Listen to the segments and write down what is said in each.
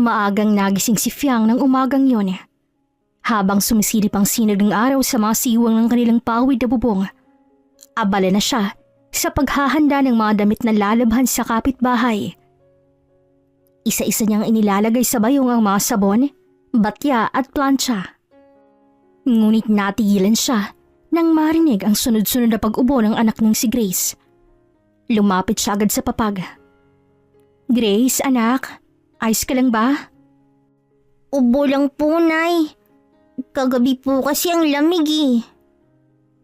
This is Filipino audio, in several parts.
Maagang nagising si Fiang ng umagang yon. Habang sumisilip ang sinag ng araw sa mga siwang ng kanilang pawid na bubong, abala na siya sa paghahanda ng mga damit na lalabhan sa kapitbahay. Isa-isa niyang inilalagay sa bayong ang mga sabon, batya at plancha. Ngunit natigilan siya nang marinig ang sunod-sunod na pag-ubo ng anak ng si Grace. Lumapit siya agad sa papag. "Grace, anak, ayos ka lang ba?" Ubo lang po, Nay. Kagabi po kasi ang lamig eh.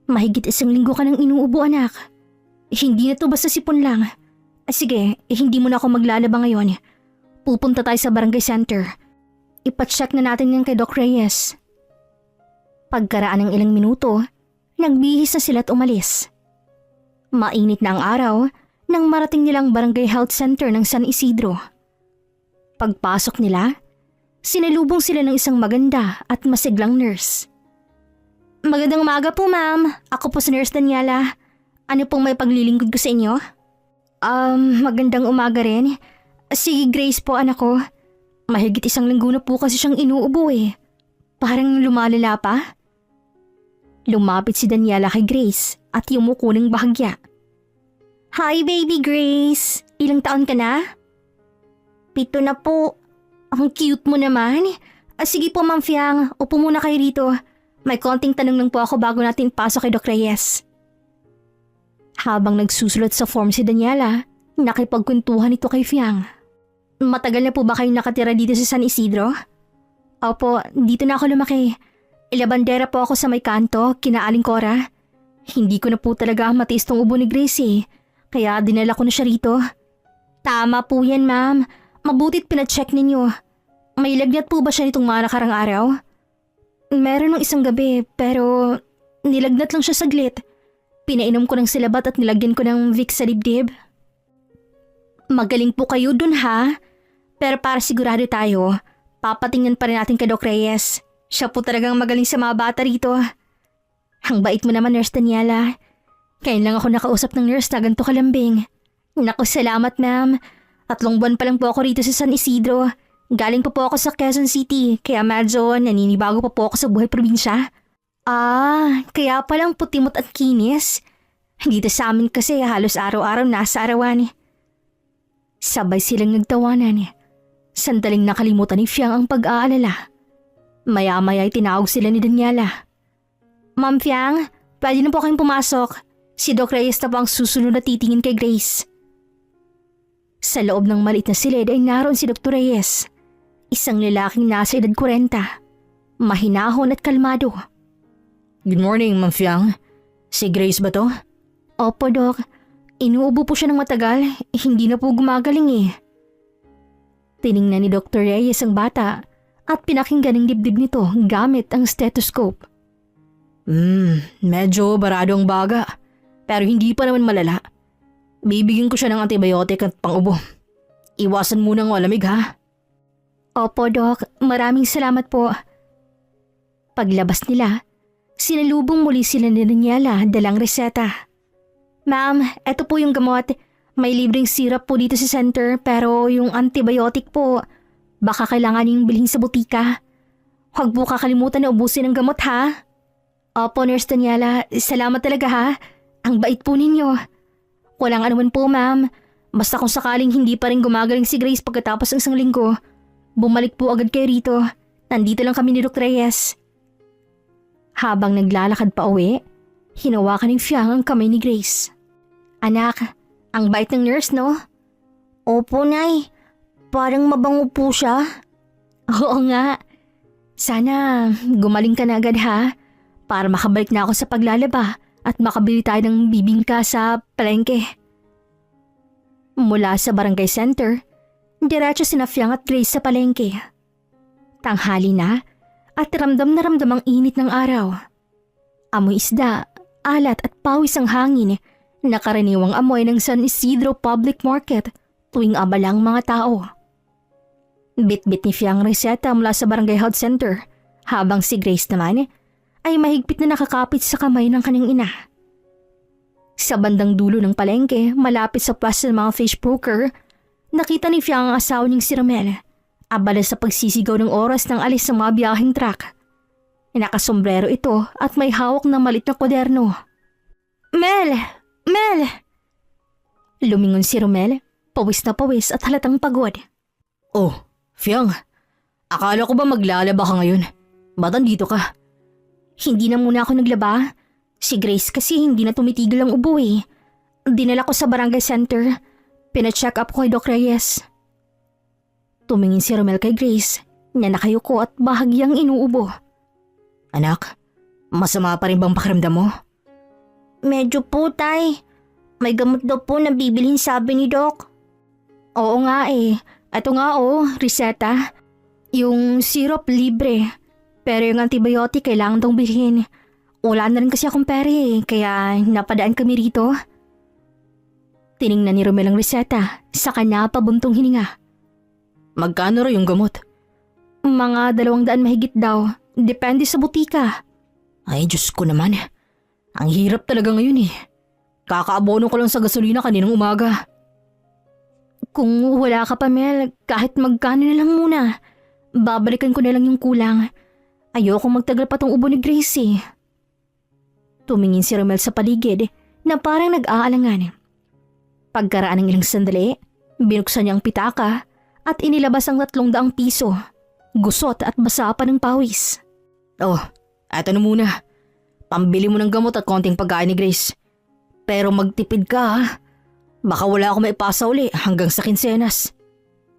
"Mahigit 1 linggo ka nang inuubo, anak. Hindi na to basta sipon lang. Sige, hindi mo na ako maglalaba ngayon. Pupunta tayo sa barangay center. Ipacheck na natin yan kay Doc Reyes." Pagkaraan ng ilang minuto, nagbihis na sila at umalis. Mainit na ang araw nang marating nilang barangay health center ng San Isidro. Pagpasok nila, sinalubong sila ng isang maganda at masiglang nurse. "Magandang umaga po, ma'am. Ako po si Nurse Daniela. Ano pong may paglilingkod ko sa inyo?" Magandang umaga rin. Si Grace po, anak ko. Mahigit 1 linggo na po kasi siyang inuubo eh. Parang lumalala pa." Lumapit si Daniela kay Grace at yumuko ng bahagya. Hi, baby Grace. Ilang taon ka na? 7 na po. Ang cute mo naman. Sige po, Ma'am Fiang. Upo muna kayo rito. May konting tanong lang po ako bago natin pasok kay Doc Reyes. Habang nagsusulat sa form si Daniela, nakipagkwentuhan ito kay Fiang. "Matagal na po ba kayong nakatira dito sa San Isidro?" "Opo, dito na ako lumaki. Labandera po ako sa may kanto, kina Aling Cora. Hindi ko na po talaga matiis tong ubo ni Grace eh, kaya dinala ko na siya rito." "Tama po yan, ma'am. Mabuti't pinacheck ninyo. May lagnat po ba siya nitong mga nakarang araw?" "Meron nung isang gabi, pero nilagnat lang siya saglit. Pinainom ko ng silabat at nilagyan ko ng Vicks sa dibdib." "Magaling po kayo dun ha. Pero para sigurado tayo, papatingnan pa rin natin kay Doc Reyes. Siya po talagang magaling sa mga bata rito." "Ang bait mo naman, Nurse Daniela. Kailan lang ako nakausap ng nurse na ganito kalambing." "Naku, salamat ma'am. 3 buwan pa lang po ako rito sa San Isidro. Galing pa po ako sa Quezon City, kaya medyo naninibago pa po ako sa buhay probinsya." Kaya palang putimot at kinis. Dito sa amin kasi halos araw-araw nasa arawan." Sabay silang nagtawanan. Sandaling nakalimutan ni Fiang ang pag-aalala. Maya-maya ay tinawag sila ni Daniela. "Ma'am Fiang, pwede na po kayong pumasok. Si Doc Reyes na po ang susunod na titingin kay Grace." Sa loob ng maliit na silid ay naroon si Dr. Reyes. Isang lalaking nasa edad 40. Mahinahon at kalmado. "Good morning, Ma'am Fiang. Si Grace ba to?" "Opo, Doc. Inuubo po siya ng matagal. Hindi na po gumagaling eh." Tiningnan ni Dr. Reyes ang bata at pinakinggan ang dibdib nito gamit ang stethoscope. Medyo barado ang baga. Pero hindi pa naman malala. Bibigyan ko siya ng antibiotic at pang-ubo. Iwasan muna ng malamig ha." "Opo, Doc. Maraming salamat po." Paglabas nila, sinalubong muli sila ni Daniela dalang reseta. "Ma'am, eto po yung gamot. May libreng syrup po dito sa center pero yung antibiotic po, baka kailangan yung bilhin sa butika. Huwag po kakalimutan na ubusin ang gamot ha." "Opo, Nurse Daniela. Salamat talaga ha. Ang bait po ninyo." "Walang anuman po, ma'am. Basta kung sakaling hindi pa rin gumagaling si Grace pagkatapos ng 1 linggo, bumalik po agad kayo rito. Nandito lang kami ni Dr. Reyes." Habang naglalakad pa uwi, hinawakan ni Fiang ang kamay ni Grace. "Anak, ang bait ng nurse, no?" Opo, Nay. Parang mabango po siya. "Oo nga. Sana gumaling ka na agad ha, para makabalik na ako sa paglalaba at makabili tayo ng bibingka sa palengke." Mula sa barangay center, diretso sina Fiang at Grace sa palengke. Tanghali na at ramdam na ramdam ang init ng araw. Amoy isda, alat at pawis ang hangin na karaniwang amoy ng San Isidro Public Market tuwing abala ang mga tao. Bit-bit ni Fiang reseta mula sa barangay health center, habang si Grace naman ay mahigpit na nakakapit sa kamay ng kanyang ina. Sa bandang dulo ng palengke, malapit sa pwesto ng mga fish broker, nakita ni Fiang ang asawa niyang si Romel, Abala sa pagsisigaw ng oras ng alis ng mga biyaheng truck. Nakasombrero ito at may hawak na malit na kwaderno. Mel! Mel! Lumingon si Romel, pawis na pawis at halatang pagod. Oh, Fiang. Akala ko ba maglalaba ka ngayon? Ba't andito ka? Hindi na muna ako naglaba. Si Grace kasi hindi na tumitigil ang ubo eh. Dinala ko sa barangay center. Pina-check up ko kay Doc Reyes. Tumingin si Romel kay Grace na nakayuko at bahagyang inuubo. Anak, masama pa rin bang pakiramdam mo? Medyo po, tay. May gamot daw po na bibilhin sabi ni Doc. Oo nga eh. Ito nga reseta. Yung syrup libre. Pero yung antibiotic kailangan daw bilhin. Wala na rin kasi akong pera eh, kaya napadaan kami rito. Tiningnan ni Romel ang reseta, saka napabuntong hininga. Magkano raw yung gamot? Mga 200 mahigit daw, depende sa butika. Ay, Diyos ko naman. Ang hirap talaga ngayon eh. Kakaabono ko lang sa gasolina kaninang umaga. Kung wala ka pa, Mel, kahit magkano na lang muna. Babalikan ko na lang yung kulang. Ayoko magtagal pa tong ubo ni Gracie. Tumingin si Romel sa paligid na parang nag-aalangan. Pagkaraan ng ilang sandali, binuksan niya ang pitaka at inilabas ang 300 piso. Gusot at basa pa ng pawis. Oh, eto na muna. Pambili mo ng gamot at konting pagkain ni Grace. Pero magtipid ka ha. Baka wala ako maipasa uli hanggang sa kinsenas.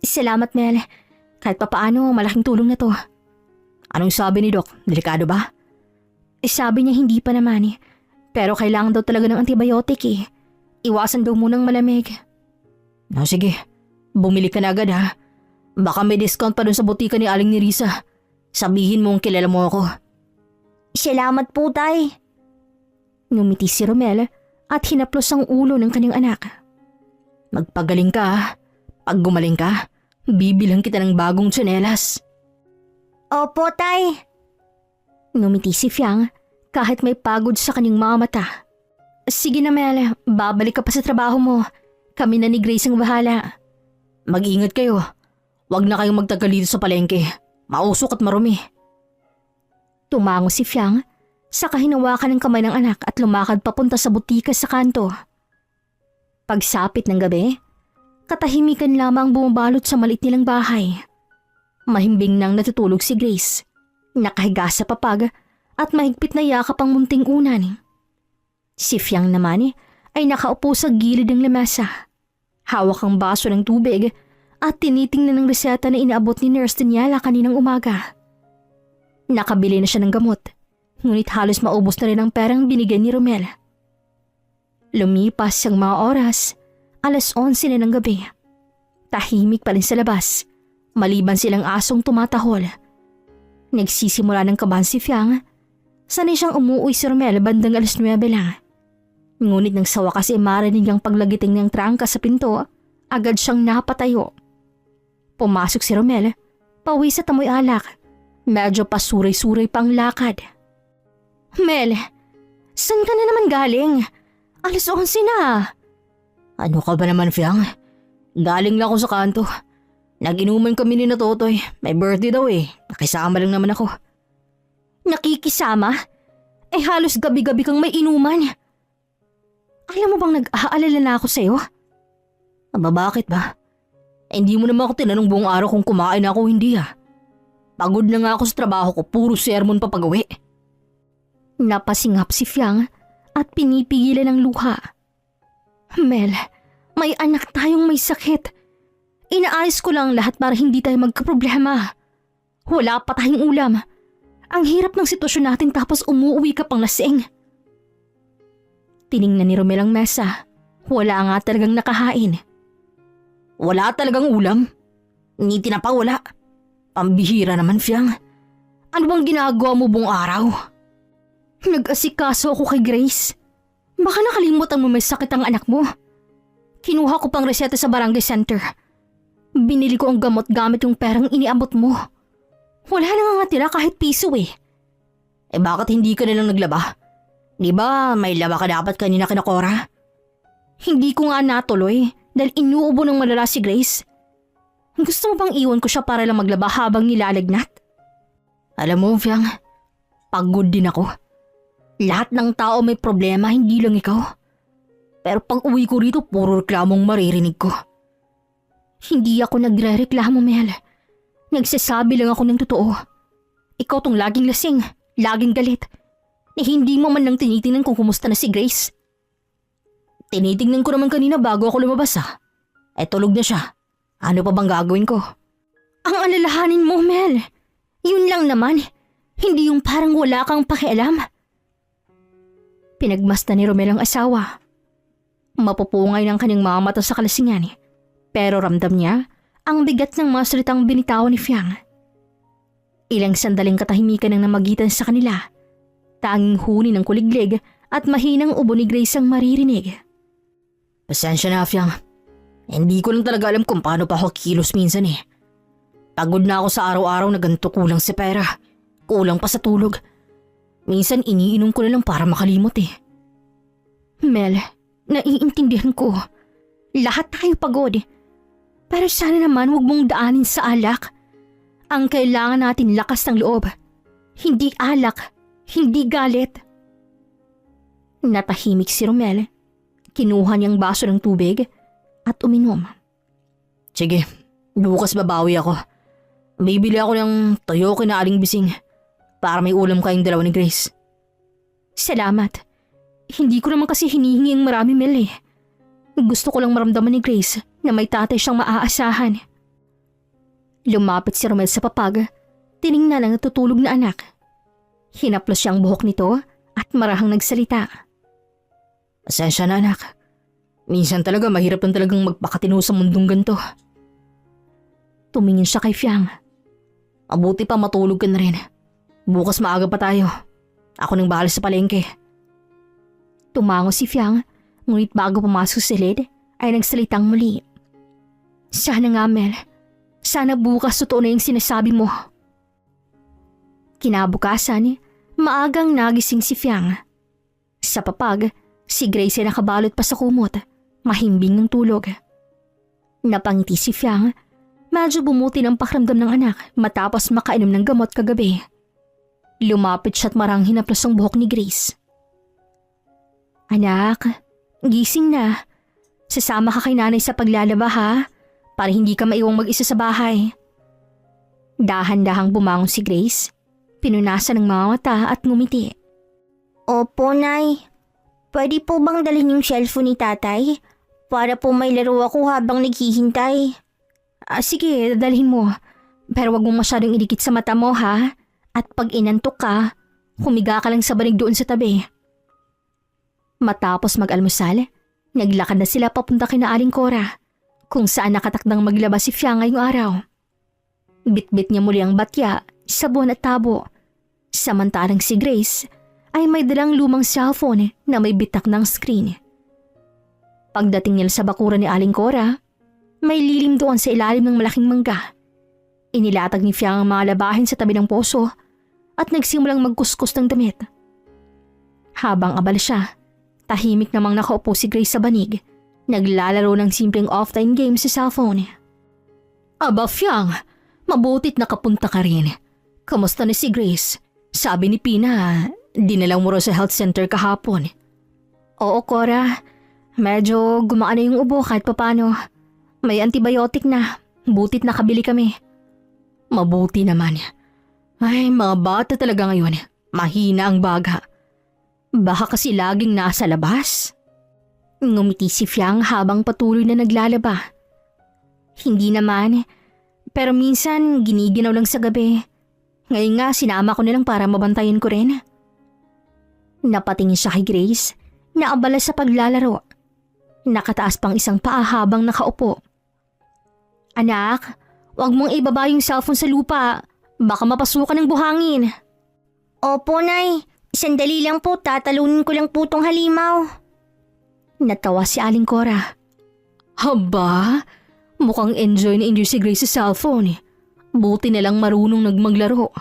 Salamat, Mel. Kahit papaano, malaking tulong na to. Anong sabi ni Doc? Delikado ba? Sabi niya hindi pa naman eh. Pero kailangan daw talaga ng antibiotic eh. Iwasan daw munang malamig. Oh, sige, bumili ka na agad ha. Baka may discount pa dun sa butika ni Aling Nerissa. Sabihin mong kilala mo ako. Salamat po, tay. Ngumiti si Romel at hinaplos ang ulo ng kanyang anak. Magpagaling ka ha. Pag gumaling ka, bibilang kita ng bagong tsinelas. Opo, tay. Ngumiti si Fiang kahit may pagod sa kanyang mga mata. Sige na, Mel, babalik ka pa sa trabaho mo. Kami na ni Grace ang bahala. Mag-ingat kayo. Huwag na kayong magtagal dito sa palengke. Mausok at marumi. Tumango si Fiang, saka hinawakan ng kamay ng anak at lumakad papunta sa butika sa kanto. Pagsapit ng gabi, katahimikan lamang bumabalot sa maliit nilang bahay. Mahimbing nang natutulog si Grace, nakahiga sa papag at mahigpit na yakap ang munting unan. Si Fiang naman ay nakaupo sa gilid ng lamesa. Hawak ang baso ng tubig at tinitingnan ng reseta na inaabot ni Nurse Daniela kaninang umaga. Nakabili na siya ng gamot, ngunit halos maubos na rin ang perang binigyan ni Romel. Lumipas ang mga oras, 11:00 na ng gabi. Tahimik pa rin sa labas, maliban silang asong tumatahol. Nagsisimula ng kabahan si Fiang. Sanay siyang umuwi si Romel bandang 9:00 lang. Ngunit nang sa wakas ay marinig ang paglagiting ng trangka sa pinto, agad siyang napatayo. Pumasok si Romel, pawis at amoy alak. Medyo pasuray-suray pang lakad. Mel, saan ka na naman galing? 11:00 na. Ano ka ba naman, Fiang? Galing lang ako sa kanto. Nag-inuman kami ni na Totoy. May birthday daw eh. Nakisama lang naman ako. Nakikisama? Eh halos gabi-gabi kang may inuman. Alam mo bang nag-aalala na ako sa'yo? Aba, bakit ba? Hindi mo naman ako tinanong buong araw kung kumain ako o hindi ah. Pagod na nga ako sa trabaho ko, puro sermon pa pag-uwi. Napasingap si Fiang at pinipigilan ng luha. Mel, may anak tayong may sakit. Inaayos ko lang lahat para hindi tayo magkaproblema. Wala pa tayong ulam. Ang hirap ng sitwasyon natin tapos umuwi ka pang lasing. Tiningnan ni Romel ang mesa. Wala nga talagang nakahain. Wala talagang ulam? Ni tinapa wala? Pambihira naman, Fiang. Ano bang ginagawa mo buong araw? Nag-asikaso ako kay Grace. Baka nakalimutan mo may sakit ang anak mo. Kinuha ko pang reseta sa barangay center. Binili ko ang gamot gamit yung perang iniabot mo. Wala na nga tira kahit piso eh. Eh bakit hindi ka nalang naglaba? Di ba may laba ka dapat kanina kina Cora? Hindi ko nga natuloy dahil inuubo ng malala si Grace. Gusto mo bang iwan ko siya para lang maglaba habang nilalagnat? Alam mo, Fiang, pagod din ako. Lahat ng tao may problema, hindi lang ikaw. Pero pag uwi ko rito, puro reklamong maririnig ko. Hindi ako nagre-reklamo, Mel. Nagsasabi lang ako ng totoo. Ikaw tong laging lasing, laging galit. Na hindi mo man lang tinitingnan kung kumusta na si Grace. Tinitingnan ko naman kanina bago ako lumabas tulog na siya. Ano pa bang gagawin ko? Ang alalahanin mo, Mel. Yun lang naman. Hindi yung parang wala kang pakialam. Pinagmasdan ni Romel ang asawa. Mapupungay ng kanyang mga mata sa kalasingan. Pero ramdam niya ang bigat ng mga salitang binitawan ni Fiang. Ilang sandaling katahimikan ang namagitan sa kanila. Tanging huni ng kuliglig at mahinang ubo ni Grace ang maririnig. Pasensya na, Fiang. Hindi ko lang talaga alam kung paano pa ako kilos minsan Pagod na ako sa araw-araw na ganito, kulang sa pera. Kulang pa sa tulog. Minsan iniinom ko na lang para makalimot Mel, naiintindihan ko. Lahat tayo pagod. Pero sana naman huwag mong daanin sa alak. Ang kailangan natin lakas ng loob. Hindi alak, hindi galit. Natahimik si Romel. Kinuha niyang baso ng tubig at uminom. Sige, bukas babawi ako. Bibili ako ng toyo kina Aling Bising para may ulam kayong dalawa ni Grace. Salamat. Hindi ko naman kasi hinihingi ang marami, Mel Gusto ko lang maramdaman ni Grace na may tatay siyang maaasahan. Lumapit si Romel sa papag, tiningnan ang natutulog na anak. Hinaplos siya ang buhok nito at marahang nagsalita. Pasensya na, anak. Minsan talaga mahirap lang talagang magpakatino sa mundong ganito. Tumingin siya kay Fiang. Mabuti pa matulog ka na rin. Bukas maaga pa tayo. Ako nang bahala sa palengke. Tumango si Fiang, ngunit bago pumasok sa silid ay nagsalitang muli. Sana nga, Mel. Sana bukas totoo na yung sinasabi mo. Kinabukasan, maagang nagising si Fiang. Sa papag, si Grace ay nakabalot pa sa kumot, mahimbing ng tulog. Napangiti si Fiang, medyo bumuti ng pakiramdam ng anak matapos makainom ng gamot kagabi. Lumapit siya at marang hinaplos ang buhok ni Grace. Anak, gising na. Sasama ka kay nanay sa paglalaba ha, para hindi ka maiwang mag-isa sa bahay. Dahan-dahang bumangon si Grace, pinunasan ng mga mata at ngumiti. Opo, Nay. Pwede po bang dalhin yung cellphone ni tatay? Para po may laro ako habang naghihintay. Sige, dalhin mo. Pero wag mong masyadong idikit sa mata mo ha. At pag inantok ka, humiga ka lang sa banig doon sa tabi. Matapos mag-almusal, naglakad na sila papunta kina Aling Cora, kung saan nakatakdang maglaba si Fiang ngayong araw. Bitbit niya muli ang batya, sabon at tabo. Samantalang si Grace ay may dalang lumang cellphone na may bitak ng screen. Pagdating nila sa bakuran ni Aling Cora, may lilim doon sa ilalim ng malaking mangga. Inilatag ni Fiang ang mga labahin sa tabi ng poso at nagsimulang magkuskus ng damit. Habang abala siya, tahimik namang nakaupo si Grace sa banig, naglalaro ng simpleng offline game sa cellphone. Aba Fiang, mabutit nakapunta ka rin. Kamusta na si Grace? Sabi ni Pina, dinala mo raw sa health center kahapon. Oo, Cora. Medyo gumaan na yung ubo kahit papano. May antibiotic na. Butit nakabili kami. Mabuti naman. Ay, mga bata talaga ngayon. Mahina ang baga. Baka kasi laging nasa labas. Ngumiti si Fiang habang patuloy na naglalaba. Hindi naman. Pero minsan giniginaw lang sa gabi. Ngayon nga sinama ko nilang para mabantayan ko rin. Napatingin siya kay Grace na abala sa paglalaro. Nakataas pang isang paa habang nakaupo. Anak, wag mong ibaba yung cellphone sa lupa. Baka mapasukan ng buhangin. Opo, Nay. Sandali lang po, tatalunin ko lang po tong halimaw. Natawa si Aling Cora. Haba, mukhang enjoy na enjoy si Grace sa cellphone. Buti na lang marunong nagmaglaro.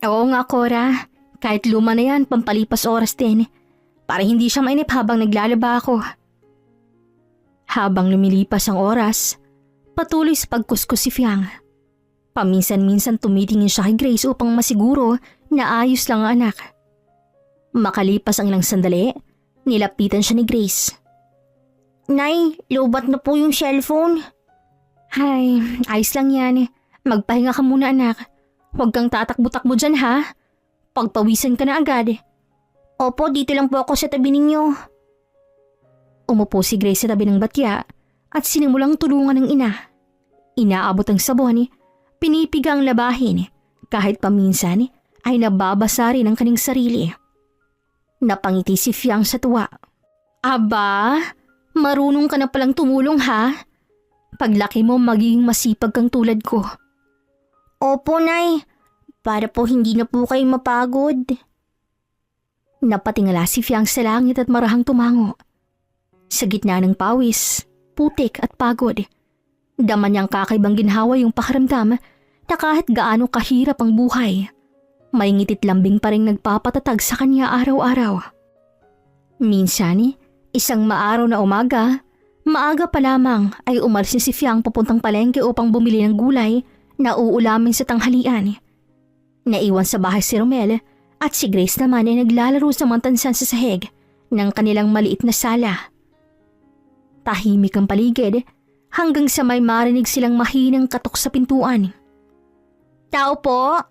Oo nga, Cora. Kahit luma na yan, pampalipas oras din. Para hindi siya mainip habang naglalaba ako. Habang lumilipas ang oras, Patuloy sa pagkuskus si Fiang. Paminsan-minsan tumitingin siya kay Grace upang masiguro na ayos lang ang anak. Makalipas ang ilang sandali, nilapitan siya ni Grace. Nay, lubat na po yung cellphone. Hay, ayos lang yan. Magpahinga ka muna anak. Huwag kang tatakbo-takbo dyan ha. Pagpawisan ka na agad. Opo, dito lang po ako sa tabi ninyo. Umupo si Grace sa tabi ng batya at sinimulang tulungan ng ina. Inaabot ang sabon, pinipiga ang labahin, kahit paminsan ay nababasa rin ang kanyang sarili. Napangiti si Fiang sa tuwa. Aba, marunong ka na palang tumulong ha? Paglaki mo magiging masipag kang tulad ko. Opo, Nay. Para po hindi na po kayo mapagod. Napatingala si Fiang sa langit at marahang tumango. Sa gitna ng pawis, putik at pagod, dama niyang kakaibang ginhawa yung pakiramdam na kahit gaano kahirap ang buhay, may ngitit lambing pa rin nagpapatatag sa kanya araw-araw. Minsan, isang maaraw na umaga, maaga pa lamang ay umalis si Fiang papuntang palengke upang bumili ng gulay na uulamin sa tanghalian. Naiwan sa bahay si Romel at si Grace naman ay naglalaro sa mantansan sa sahig ng kanilang maliit na sala. Tahimik ang paligid hanggang sa may marinig silang mahinang katok sa pintuan. Tao po,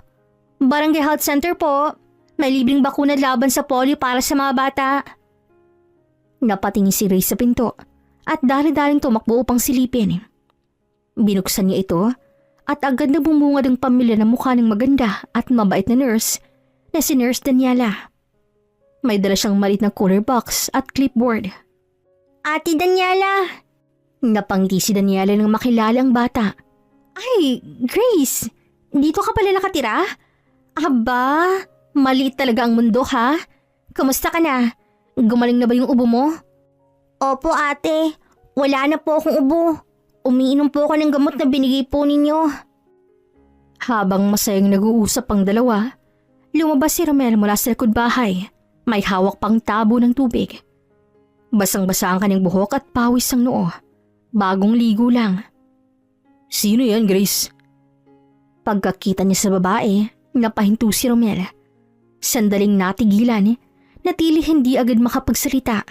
Barangay Health Center po, may libreng bakuna laban sa polio para sa mga bata. Napatingin si Grace sa pinto at dali-daling tumakbo upang silipin. Binuksan niya ito at agad na bumungad ang pamilya na mukha ng maganda at mabait na nurse na si Nurse Daniela. May dala siyang maliit na cooler box at clipboard. Ate Daniela! Napangiti si Daniela nang makilala ang bata. Ay, Grace! Dito ka pala nakatira? Aba, maliit talaga ang mundo ha? Kamusta ka na? Gumaling na ba yung ubo mo? Opo, ate. Wala na po akong ubo. Umiinom po ako ng gamot na binigay po ninyo. Habang masayang nag-uusap ang dalawa, lumabas si Romel mula sa likod bahay. May hawak pang tabo ng tubig. Basang-basa ang kanyang buhok at pawis ang noo. Bagong ligo lang. Sino yan, Grace? Pagkakita niya sa babae, napahinto si Romel. Sandaling natigilan, natili hindi agad makapagsalita.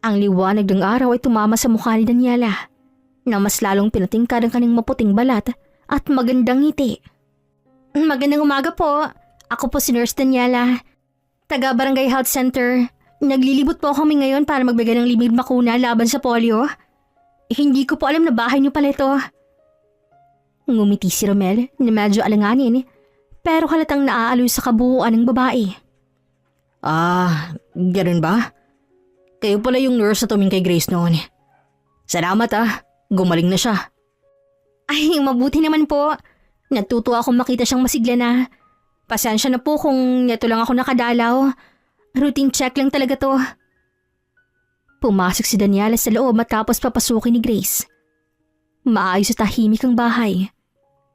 Ang liwanag ng araw ay tumama sa mukha ni Daniela, na mas lalong pinatingkad ang kanyang maputing balat at magandang ngiti. Magandang umaga po. Ako po si Nurse Daniela, taga Barangay Health Center. Naglilibot po kami ngayon para magbigay ng libreng bakuna laban sa polio. Hindi ko po alam na bahay niyo pala ito. Ngumiti si Romel na medyo alanganin, pero halatang naaaloy sa kabuuan ng babae. Ganun ba? Kayo pala yung nurse na tumingin kay Grace noon. Salamat gumaling na siya. Ay, mabuti naman po. Natutuwa akong makita siyang masigla na. Pasensya na po kung neto lang ako nakadalaw. Routine check lang talaga to. Pumasok si Daniela sa loob matapos papasukin ni Grace. Maayos at tahimik ang bahay.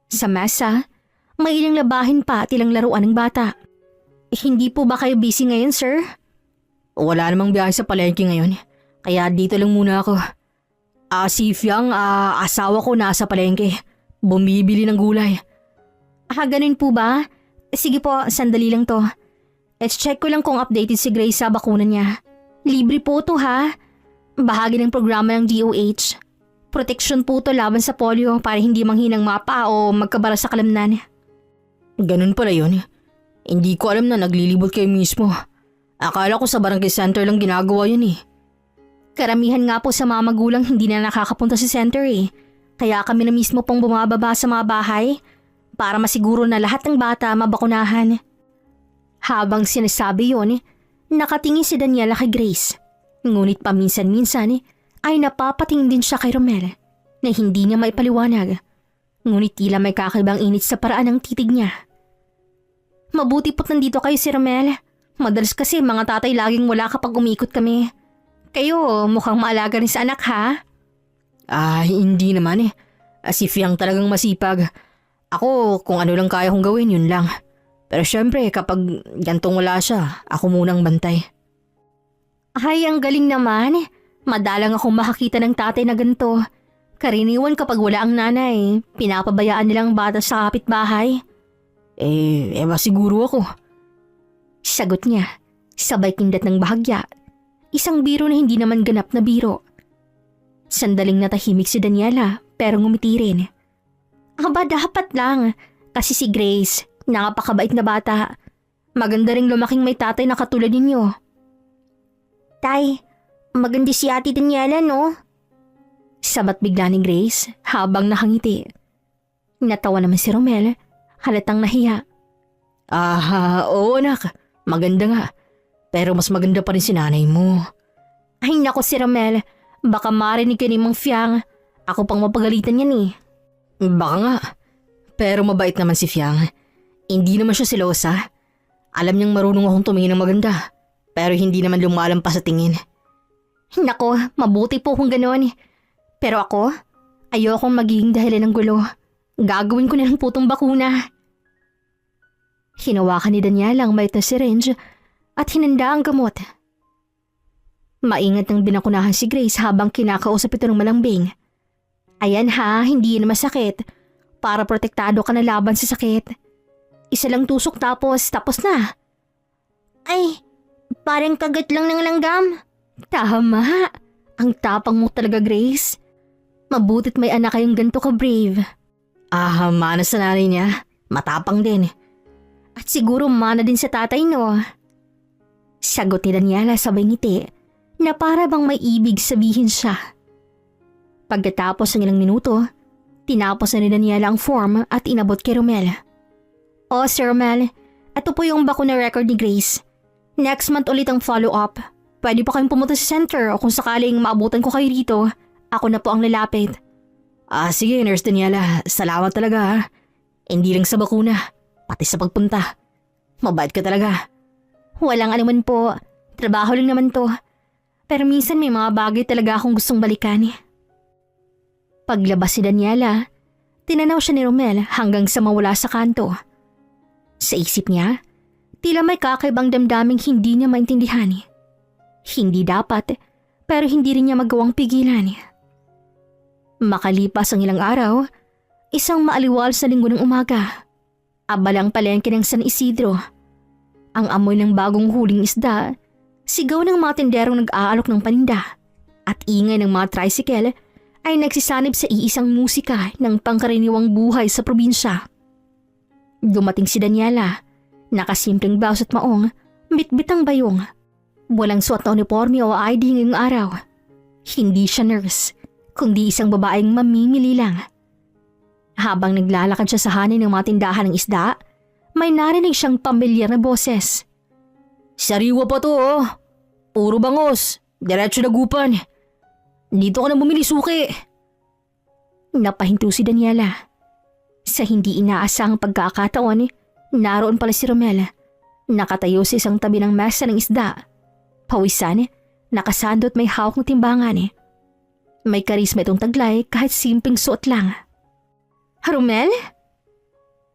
Sa mesa, may ilang labahin pa at ilang laruan ng bata. Hindi po ba kayo busy ngayon, sir? Wala namang biyahe sa palengke ngayon, kaya dito lang muna ako. Si Fiang, asawa ko nasa palengke. Bumibili ng gulay. Ganun po ba? Sige po, sandali lang to. Let's check ko lang kung updated si Grace sa bakuna niya. Libre po to ha. Bahagi ng programa ng DOH. Protection po to laban sa polio para hindi manghinang mapa o magkabara sa kalamnan. Ganun pala yun. Hindi ko alam na naglilibot kayo mismo. Akala ko sa barangay center lang ginagawa yun. Karamihan nga po sa mga magulang hindi na nakakapunta sa center. Kaya kami na mismo pong bumababa sa mga bahay para masiguro na lahat ng bata mabakunahan. Habang sinasabi yun, nakatingin si Daniela kay Grace. Ngunit paminsan-minsan ay napapatingin din siya kay Romel na hindi niya maipaliwanag. Ngunit tila may kakaibang init sa paraan ng titig niya. Mabuti po't nandito kayo si Romel. Madalas kasi mga tatay laging wala kapag umikot kami. Kayo mukhang maalaga rin sa anak ha? Hindi naman Si Fiang talagang masipag. Ako kung ano lang kaya kong gawin yun lang. Pero syempre kapag gantong wala siya, ako munang bantay. Ay, ang galing naman. Madalang akong makakita ng tatay na ganito. Karaniwan kapag wala ang nanay, pinapabayaan nilang bata sa kapitbahay. Ewa siguro ako. Sagot niya, sabay kindat ng bahagya. Isang biro na hindi naman ganap na biro. Sandaling natahimik si Daniela pero ngumiti rin. Aba dapat lang, kasi si Grace, napakabait na bata. Maganda ring lumaking may tatay na katulad ninyo. Tay, maganda si Ate Daniela, no? Sabat bigla ni Grace habang nakangiti. Natawa naman si Romel, halatang nahiya. Oo anak, maganda nga. Pero mas maganda pa rin si nanay mo. Ay nako si Romel, baka marinig ka ni Mang Fiang. Ako pang mapagalitan yan eh. Baka nga. Pero mabait naman si Fiang. Hindi naman siya silosa. Alam niyang marunong akong tumingin ng maganda. Pero hindi naman lumalampas sa tingin. Nako, mabuti po kung gano'n. Pero ako, ayokong magiging dahilan ng gulo. Gagawin ko na lang po tong bakuna. Hinawakan ni Daniela ang maliit na syringe at hinanda ang gamot. Maingat nang binakunahan si Grace habang kinakausap ito ng malambing. Ayan ha, hindi yun masakit. Para protektado ka na laban sa sakit. Isa lang tusok tapos na. Ay, parang kagat lang ng langgam. Tama. Ang tapang mo talaga, Grace. Mabutit may anak kayong ganito ka-brave. Mana sa nanay niya. Matapang din. At siguro mana din sa tatay, no? Sagot ni Daniela sabay ngiti na para bang may ibig sabihin siya. Pagkatapos ng ilang minuto, tinapos na ni Daniela ang form at inabot kay Romel. Sir Romel, ito po yung bakuna record ni Grace. Next month ulit ang follow-up. Pwede pa kayong pumunta sa center o kung sakaling maabutan ko kayo rito, ako na po ang lalapit. Sige, Nurse Daniela. Salamat talaga ha. Hindi lang sa bakuna, pati sa pagpunta. Mabait ka talaga. Walang anuman po. Trabaho lang naman to. Pero minsan may mga bagay talaga akong gustong balikan. Paglabas si Daniela, tinanaw siya ni Romel hanggang sa mawala sa kanto. Sa isip niya, tila may kakaibang damdaming hindi niya maintindihan. Hindi dapat, pero hindi rin niya magawang pigilan. Makalipas ang ilang araw, isang maaliwal sa linggo ng umaga. Abalang palengke ng San Isidro. Ang amoy ng bagong huling isda, sigaw ng mga tinderong nag-aalok ng paninda, at ingay ng mga tricycle ay nagsisanib sa iisang musika ng pangkaraniwang buhay sa probinsya. Dumating si Daniela, nakasimpleng blouse at maong, bitbitang bayong. Walang suot na uniforme o ID ngayong araw. Hindi siya nurse, kundi isang babaeng mamimili lang. Habang naglalakad siya sa hanin ng mga tindahan ng isda, may narinig siyang pamilyar na boses. Sariwa pa to oh. Puro bangos. Diretso na gupan. Dito ka na bumili suki. Napahinto si Daniela. Sa hindi inaasahang pagkakataon, naroon pala si Romel. Nakatayo sa isang tabi ng mesa ng isda. Pawisan, nakasandot may hawak na timbangan. May karisma itong taglay kahit simpleng suot lang. Romel?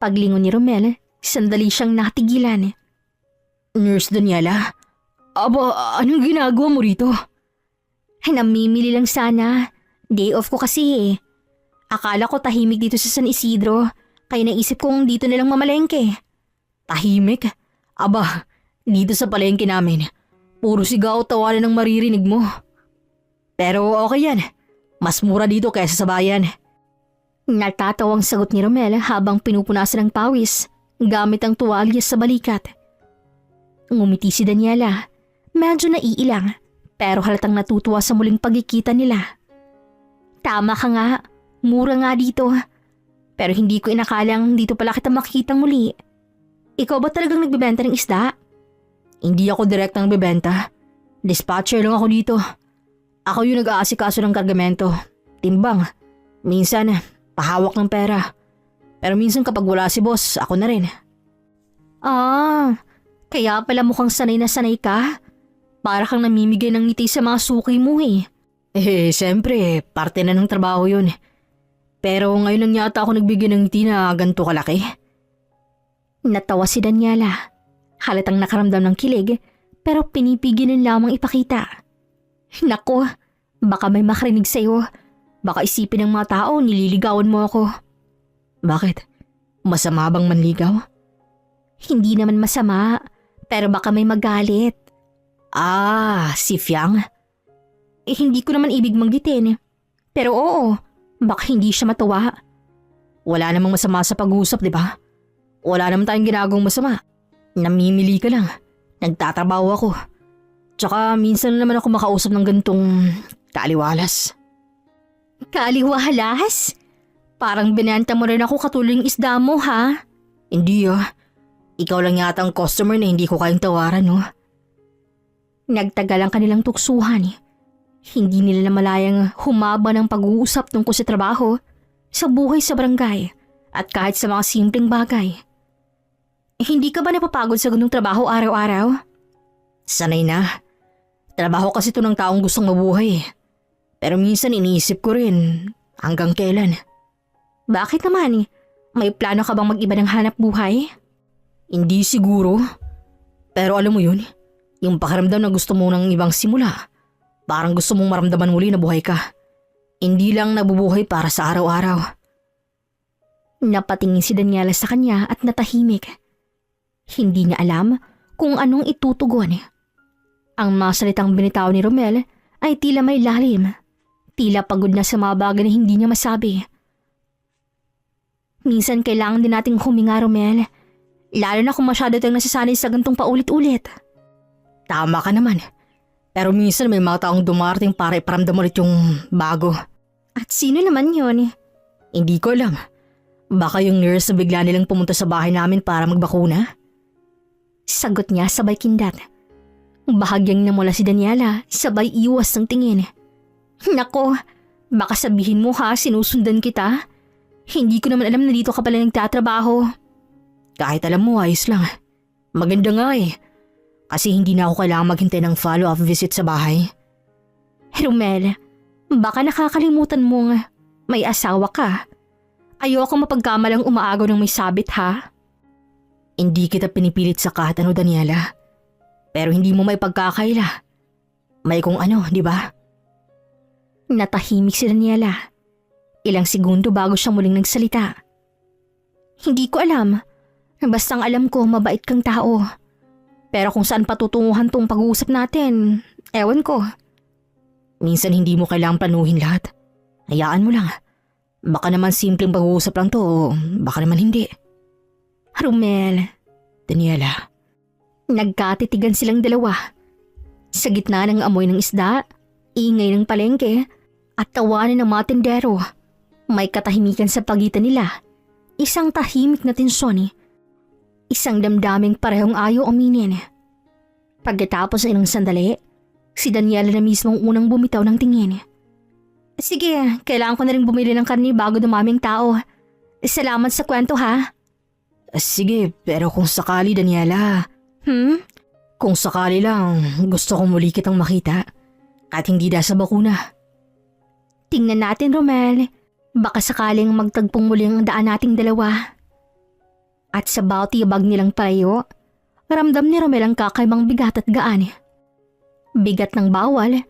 Paglingon ni Romel, sandali siyang natigilan. Nurse Daniela? Aba, anong ginagawa mo rito? Ay, namimili lang sana. Day off ko kasi eh. Akala ko tahimik dito sa San Isidro, kaya naisip kong dito na lang mamalengke. Tahimik? Aba, dito sa palengke namin, puro sigaw tawanan ng maririnig mo. Pero okay yan, mas mura dito kaysa sa bayan. Natatawang sagot ni Romel habang pinupunasan ng pawis gamit ang tuwalya sa balikat. Ngumiti si Daniela, medyo naiilang pero halatang natutuwa sa muling pagkikita nila. Tama ka nga, mura nga dito. Pero hindi ko inakalang dito pala kita makikitang muli. Ikaw ba talagang nagbebenta ng isda? Hindi ako direktang nagbebenta. Dispatcher lang ako dito. Ako yung nag-aasikaso ng kargamento. Timbang. Minsan, pahawak ng pera. Pero minsan kapag wala si boss, ako na rin. Kaya pala mukhang sanay na sanay ka. Para kang namimigay ng ngiti sa mga suki mo eh. Siyempre, parte na ng trabaho yun. Pero ngayon lang yata ako nagbigay ng ngiti na ganito kalaki. Natawa si Daniela. Halatang nakaramdam ng kilig, pero pinipigilan lamang ipakita. Nako, baka may makarinig sa'yo. Baka isipin ng mga tao nililigawan mo ako. Bakit? Masama bang manligaw? Hindi naman masama, pero baka may magalit. Ah, si Fiang? Hindi ko naman ibig manggitin. Pero oo, baka hindi siya matuwa. Wala namang masama sa pag-uusap, di ba? Wala naman tayong ginagawang masama. Namimili ka lang. Nagtatrabaho ako. Tsaka minsan naman ako makausap ng gantong kaaliwalas. Kaaliwalas? Parang binenta mo rin ako katulong isda mo, ha? Hindi ah. Ikaw lang yata ang customer na hindi ko kayang tawaran, no? Nagtagal ang kanilang tuksuhan. Hindi nila namalayang humaba ng pag-uusap tungkol sa trabaho, sa buhay sa barangay, at kahit sa mga simpleng bagay. Hindi ka ba napapagod sa ganung trabaho araw-araw? Sanay na. Trabaho kasi ito ng taong gustong mabuhay. Pero minsan iniisip ko rin hanggang kailan. Bakit naman? May plano ka bang mag-iba ng hanap buhay? Hindi siguro. Pero alam mo yun, yung pakiramdam na gusto mo ng ibang simula. Parang gusto mong maramdaman muli na buhay ka. Hindi lang nabubuhay para sa araw-araw. Napatingin si Daniela sa kanya at natahimik. Hindi niya alam kung anong itutugon. Ang mga salitang binitaw ni Romel ay tila may lalim. Tila pagod na sa mga bagay na hindi niya masabi. Minsan kailangan din nating huminga, Romel. Lalo na kung masyado tayong nasasanay sa gantong paulit-ulit. Tama ka naman. Pero minsan may mga taong dumarating para iparamdam ulit yung bago. At sino naman yun? Hindi ko alam. Baka yung nurse na bigla nilang pumunta sa bahay namin para magbakuna? Sagot niya sabay kindat. Bahagyang namula si Daniela, sabay iwas ng tingin. Nako, baka sabihin mo ha, sinusundan kita. Hindi ko naman alam na dito ka pala nagtatrabaho. Kahit alam mo, ayos lang. Maganda nga eh. Kasi hindi na ako kailangang maghintay ng follow-up visit sa bahay. Romel, baka nakakalimutan mong may asawa ka. Ayoko mapagkamalang umaagaw ng may sabit ha. Hindi kita pinipilit sa kahit ano, Daniela. Pero hindi mo may pagkakaila. May kung ano, di ba? Natahimik si Daniela. Ilang segundo bago siya muling nagsalita. Hindi ko alam. Bastang alam ko mabait kang tao. Pero kung saan patutunguhan tong pag-uusap natin, ewan ko. Minsan hindi mo kailangang planuhin lahat. Hayaan mo lang. Baka naman simpleng pag-uusap lang to o baka naman hindi. Romel. Daniela. Nagkatitigan silang dalawa. Sa gitna ng amoy ng isda, ingay ng palengke, at tawanan ng mga tindero. May katahimikan sa pagitan nila. Isang tahimik na tensyon. Isang damdaming parehong ayaw aminin. Pagkatapos ng ilang sandali, si Daniela na mismo ang unang bumitaw ng tingin. Sige, kailangan ko na rin bumili ng karne bago dumaming tao. Salamat sa kwento ha. Sige, pero kung sakali, Daniela. Kung sakali lang, gusto kong muli kitang makita. Kahit hindi dahil sa bakuna. Tingnan natin, Romel. Baka sakaling magtagpong muli ang daan nating dalawa. At sa bawat tibag nilang payo, ramdam ni Romel ang kakaibang bigat at gaan. Bigat ng bawal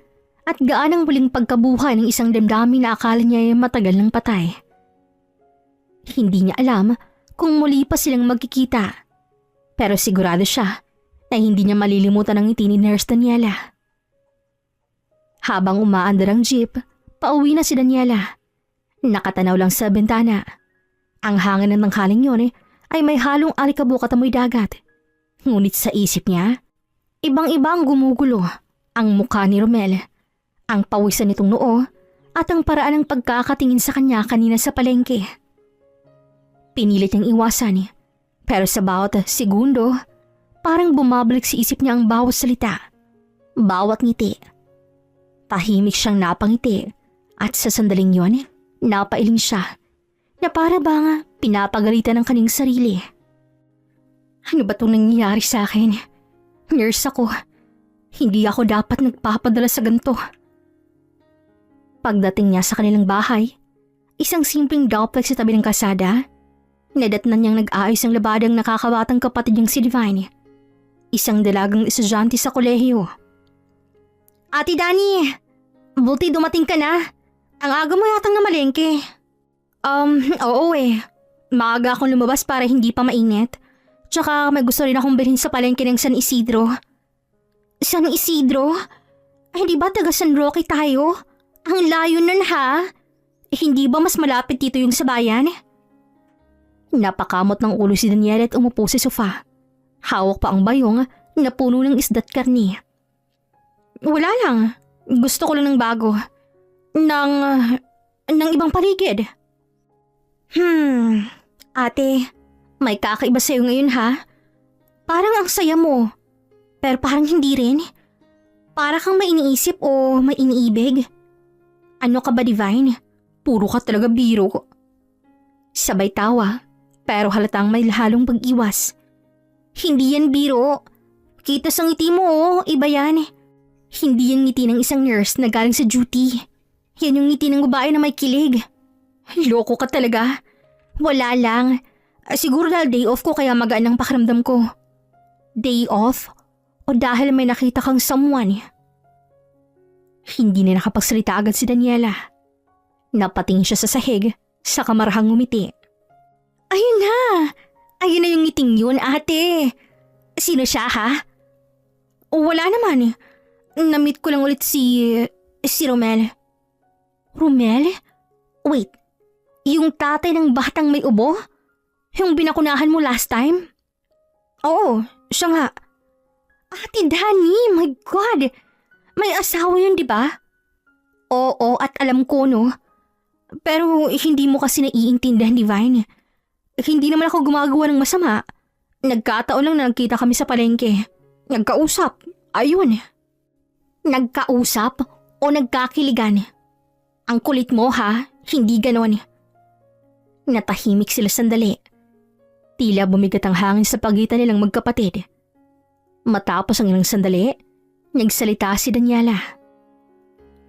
at gaan ang muling pagkabuhay ng isang damdamin na akala niya ay matagal ng patay. Hindi niya alam kung muli pa silang magkikita. Pero sigurado siya na hindi niya malilimutan ang ngiti ni Nurse Daniela. Habang umaandar ang jeep, pauwi na si Daniela. Nakatanaw lang sa bintana. Ang hangin ng tanghaling yun ay may halong alikabok at amoy dagat. Ngunit sa isip niya, ibang-ibang gumugulo ang mukha ni Romel, ang pawisan nitong noo at ang paraan ng pagkakatingin sa kanya kanina sa palengke. Pinilit niyang iwasan, pero sa bawat segundo, parang bumabalik sa isip niya ang bawat salita, bawat ngiti. Tahimik siyang napangiti at sa sandaling yon, napailing siya na para bang pinapagalitan ng kanyang sarili. Ano ba itong nangyayari sa akin? Nurse ako. Hindi ako dapat nagpapadala sa ganito. Pagdating niya sa kanilang bahay, isang simpleng duplex sa tabi ng kasada, nadatnan niyang nag-aayos ang labadang nakakabatang kapatid niyang si Divine. Isang dalagang estudyante sa kolehiyo. Ate Dani, buti dumating ka na. Ang aga mo yatang namalengke. Oo eh. Maaga akong lumabas para hindi pa mainit. Tsaka may gusto rin akong bilhin sa palengke ng San Isidro. San Isidro? Ay, di ba taga San Roque tayo? Ang layo nun ha? Hindi ba mas malapit dito yung sa bayan? Napakamot ng ulo si Daniela at umupo sa sofa. Hawak pa ang bayong na puno ng isda't karni. Wala lang. Gusto ko lang ng bago. Ng ibang paligid. Ate, may kakaiba sa'yo ngayon ha? Parang ang saya mo. Pero parang hindi rin. Para kang may iniisip o may iniibig. Ano ka ba, Divine? Puro ka talaga biro. Sabay tawa, pero halatang may halong pag-iwas. Hindi yan biro. Kita sa ngiti mo iba yan. Hindi yan ngiti ng isang nurse na galing sa duty. Yan yung ngiti ng babae na may kilig. Loko ka talaga. Wala lang. Siguro dahil day off ko kaya magaan ang pakiramdam ko. Day off? O dahil may nakita kang someone? Hindi na nakapagsalita agad si Daniela. Napatingin siya sa sahig, sa kamarahang ngumiti. Ayun na! Ayun na yung ngiting yun, ate. Sino siya, ha? Wala naman. Na-meet ko lang ulit si Romel. Romel? Wait, yung tatay ng batang may ubo? Yung binakunahan mo last time? Oo, siya nga. Ate Dani, my God! May asawa yun, di ba? Oo, at alam ko, no? Pero hindi mo kasi naiintindihan, Divine. Hindi naman ako gumagawa ng masama. Nagkataon lang na nagkita kami sa palengke. Nagkausap. Ayun. Nagkausap o nagkakiligan? Ang kulit mo, ha? Hindi ganon. Natahimik sila sandali. Tila bumigat ang hangin sa pagitan nilang magkapatid. Matapos ang ilang sandali, nagsalita si Daniela.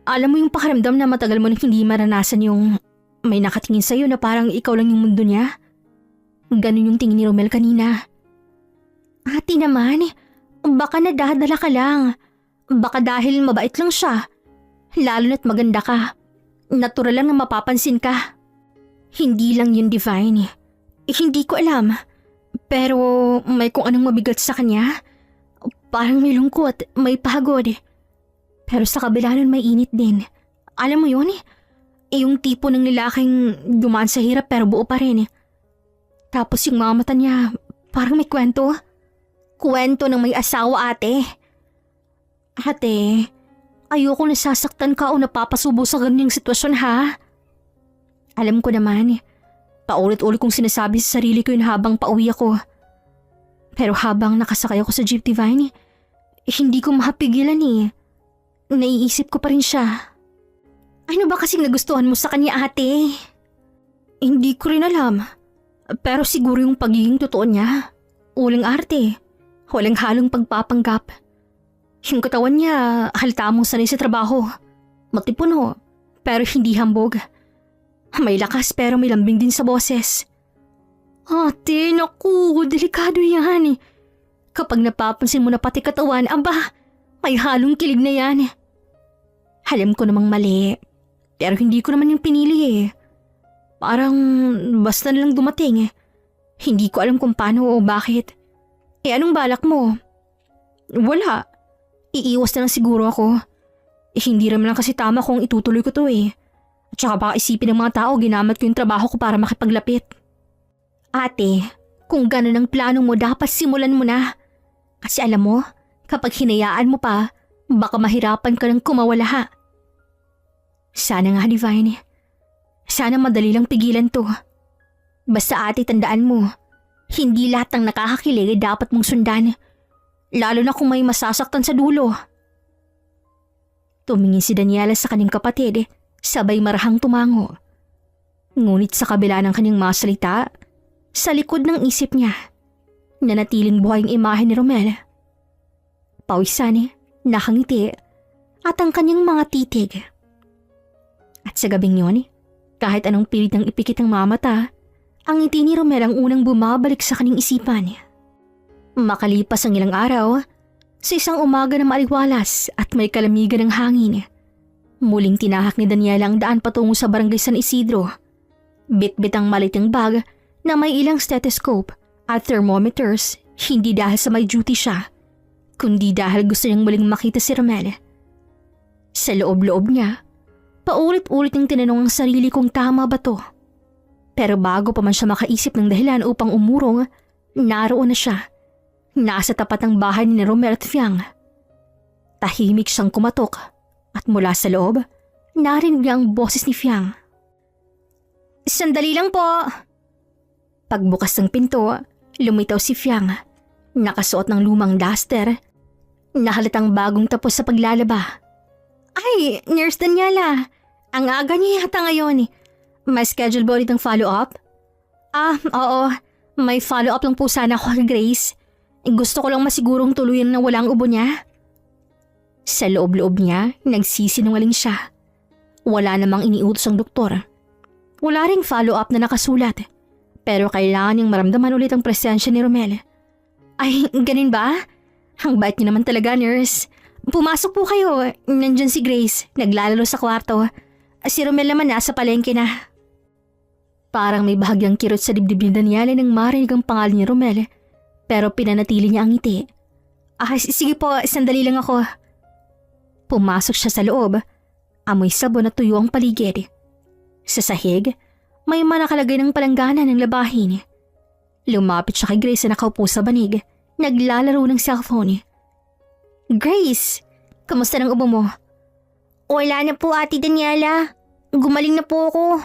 Alam mo yung pakiramdam na matagal mo nang hindi maranasan yung may nakatingin sa'yo na parang ikaw lang yung mundo niya? Ganun yung tingin ni Romel kanina. Ate naman, baka nadadala ka lang. Baka dahil mabait lang siya. Lalo na't maganda ka. Natural lang na mapapansin ka. Hindi lang yun, Divine. Hindi ko alam. Pero may kung anong mabigat sa kanya. Parang may lungkot, may pagod. Pero sa kabila nun may init din. Alam mo yun? Yung tipo ng lalaking dumaan sa hirap pero buo pa rin. Tapos yung mga mata niya, parang may kwento. Kwento ng may asawa, ate. Ate, ayoko nasasaktan ka o napapasubo sa ganyang sitwasyon, ha? Alam ko naman, paulit-ulit kong sinasabi sa sarili ko yun habang pauwi ako. Pero habang nakasakay ako sa jeep, Divine, hindi ko mapigilan eh. Naiisip ko pa rin siya. Ano ba kasing nagustuhan mo sa kanya, ate? Hindi ko rin alam. Pero siguro yung pagiging totoo niya. Walang arte. Walang halong pagpapanggap. Yung katawan niya, halata mong sanay sa trabaho. Matipuno, pero hindi hambog. May lakas pero may lambing din sa boses. Ate, naku, delikado yan. Kapag napapansin mo na pati katawan, aba, may halong kilig na yan. Alam ko namang mali, pero hindi ko naman yung pinili eh. Parang basta na lang dumating eh. Hindi ko alam kung paano o bakit. Anong balak mo? Wala. Iiwas na lang siguro ako. Hindi naman lang kasi tama kung itutuloy ko to eh. At saka baka isipin ng mga tao ginamit ko yung trabaho ko para makipaglapit. Ate, kung ganun ang plano mo dapat simulan mo na. Kasi alam mo, kapag hinayaan mo pa, baka mahirapan ka ng kumawala ha. Sana nga, Divine. Sana madali lang pigilan to. Basta ate, tandaan mo, hindi lahat ng nakakakilig ay dapat mong sundan. Lalo na kung may masasaktan sa dulo. Tumingin si Daniela sa kanyang kapatid, sabay marahang tumango. Ngunit sa kabila ng kanyang mga salita, sa likod ng isip niya, nanatiling buhay ang imahe ni Romel. Pawisan, nakangiti, at ang kanyang mga titig. At sa gabing yun, kahit anong pilit ng ipikit ng mga mata, ang ngiti ni Romel ang unang bumabalik sa kanyang isipan. Makalipas ang ilang araw, sa isang umaga na maaliwalas at may kalamigan ng hangin, Muling tinahak ni Daniela ang daan patungo sa barangay San Isidro. Bit-bit ang maliting bag na may ilang stethoscope at thermometers, hindi dahil sa may duty siya, kundi dahil gusto niyang muling makita si Romel. Sa loob-loob niya, paulit-ulit niyang tinanong ang sarili kung tama ba to. Pero bago pa man siya makaisip ng dahilan upang umurong, naroon na siya. Nasa tapat ng bahay ni Romel at Fiang. Tahimik siyang kumatok at mula sa loob, narinig niya ang boses ni Fiang. "Sandali lang po." Pagbukas ng pinto, lumitaw si Fiang. Nakasuot ng lumang duster. Nahalatang bagong tapos sa paglalaba. "Ay, Nurse Daniela, ang aga niya yata ngayon. May schedule ba ulit ng follow-up?" Oo. May follow-up lang po sana ako kay Grace. Gusto ko lang masigurong tuluyan na walang ubo niya. Sa loob-loob niya, nagsisinungaling siya. Wala namang iniutos ang doktor. Wala ring follow-up na nakasulat. Pero kailangan niyang maramdaman ulit ang presensya ni Romel. "Ay, ganun ba? Ang bait niyo naman talaga, nurse. Pumasok po kayo. Nandyan si Grace, naglalaro sa kwarto. Si Romel naman nasa palengke na." Parang may bahagyang kirot sa dibdib ni Daniela nang marinig ang pangalan ni Romel. Pero pinanatili niya ang ngiti. Sige po, sandali lang ako." Pumasok siya sa loob. Amoy sabon at tuyo ang paligid. Sa sahig, may nakalagay ng palanggana ng labahin. Lumapit siya kay Grace na nakaupo sa banig, naglalaro ng cellphone. "Grace, kamusta ng ubo mo?" Wala na po, Ate Daniela. Gumaling na po ako.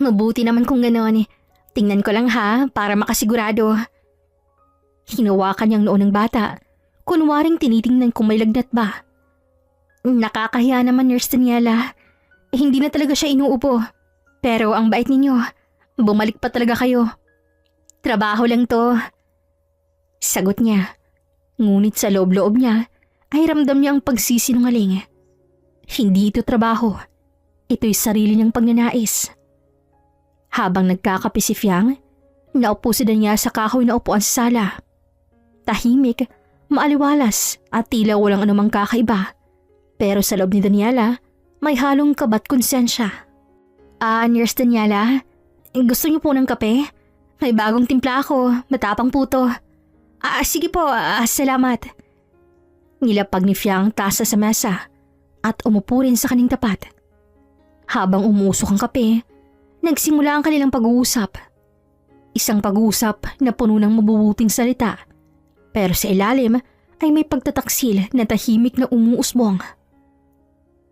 "Mabuti naman kung gano'n. Tingnan ko lang ha, para makasigurado." Hinawakan niyang noo ng bata, kunwaring tinitingnan kung may lagnat ba. Nakakahiya naman, Nurse Daniela. Hindi na talaga siya inuupo. Pero ang bait ninyo, bumalik pa talaga kayo. Trabaho lang to. Sagot niya. Ngunit sa loob-loob niya ay ramdam niya ang pagsisinungaling. Hindi ito trabaho. Ito'y sarili niyang pagnanais. Habang nagkakape si Fiang, naupo si Daniela sa kahoy na upuan sa sala. Tahimik, maaliwalas at tila walang anumang kakaiba. Pero sa loob ni Daniela, may halong kabat konsensya. Nurse Daniela, gusto niyo po ng kape? May bagong timpla ako, matapang po to." Sige po, salamat." Nilapag ni Fiang tasa sa mesa at umupo rin sa kaning tapat. Habang umusok ang kape, nagsimula ang kanilang pag-uusap. Isang pag-uusap na puno ng mabubuting salita. Pero sa ilalim ay may pagtataksil na tahimik na umuusbong.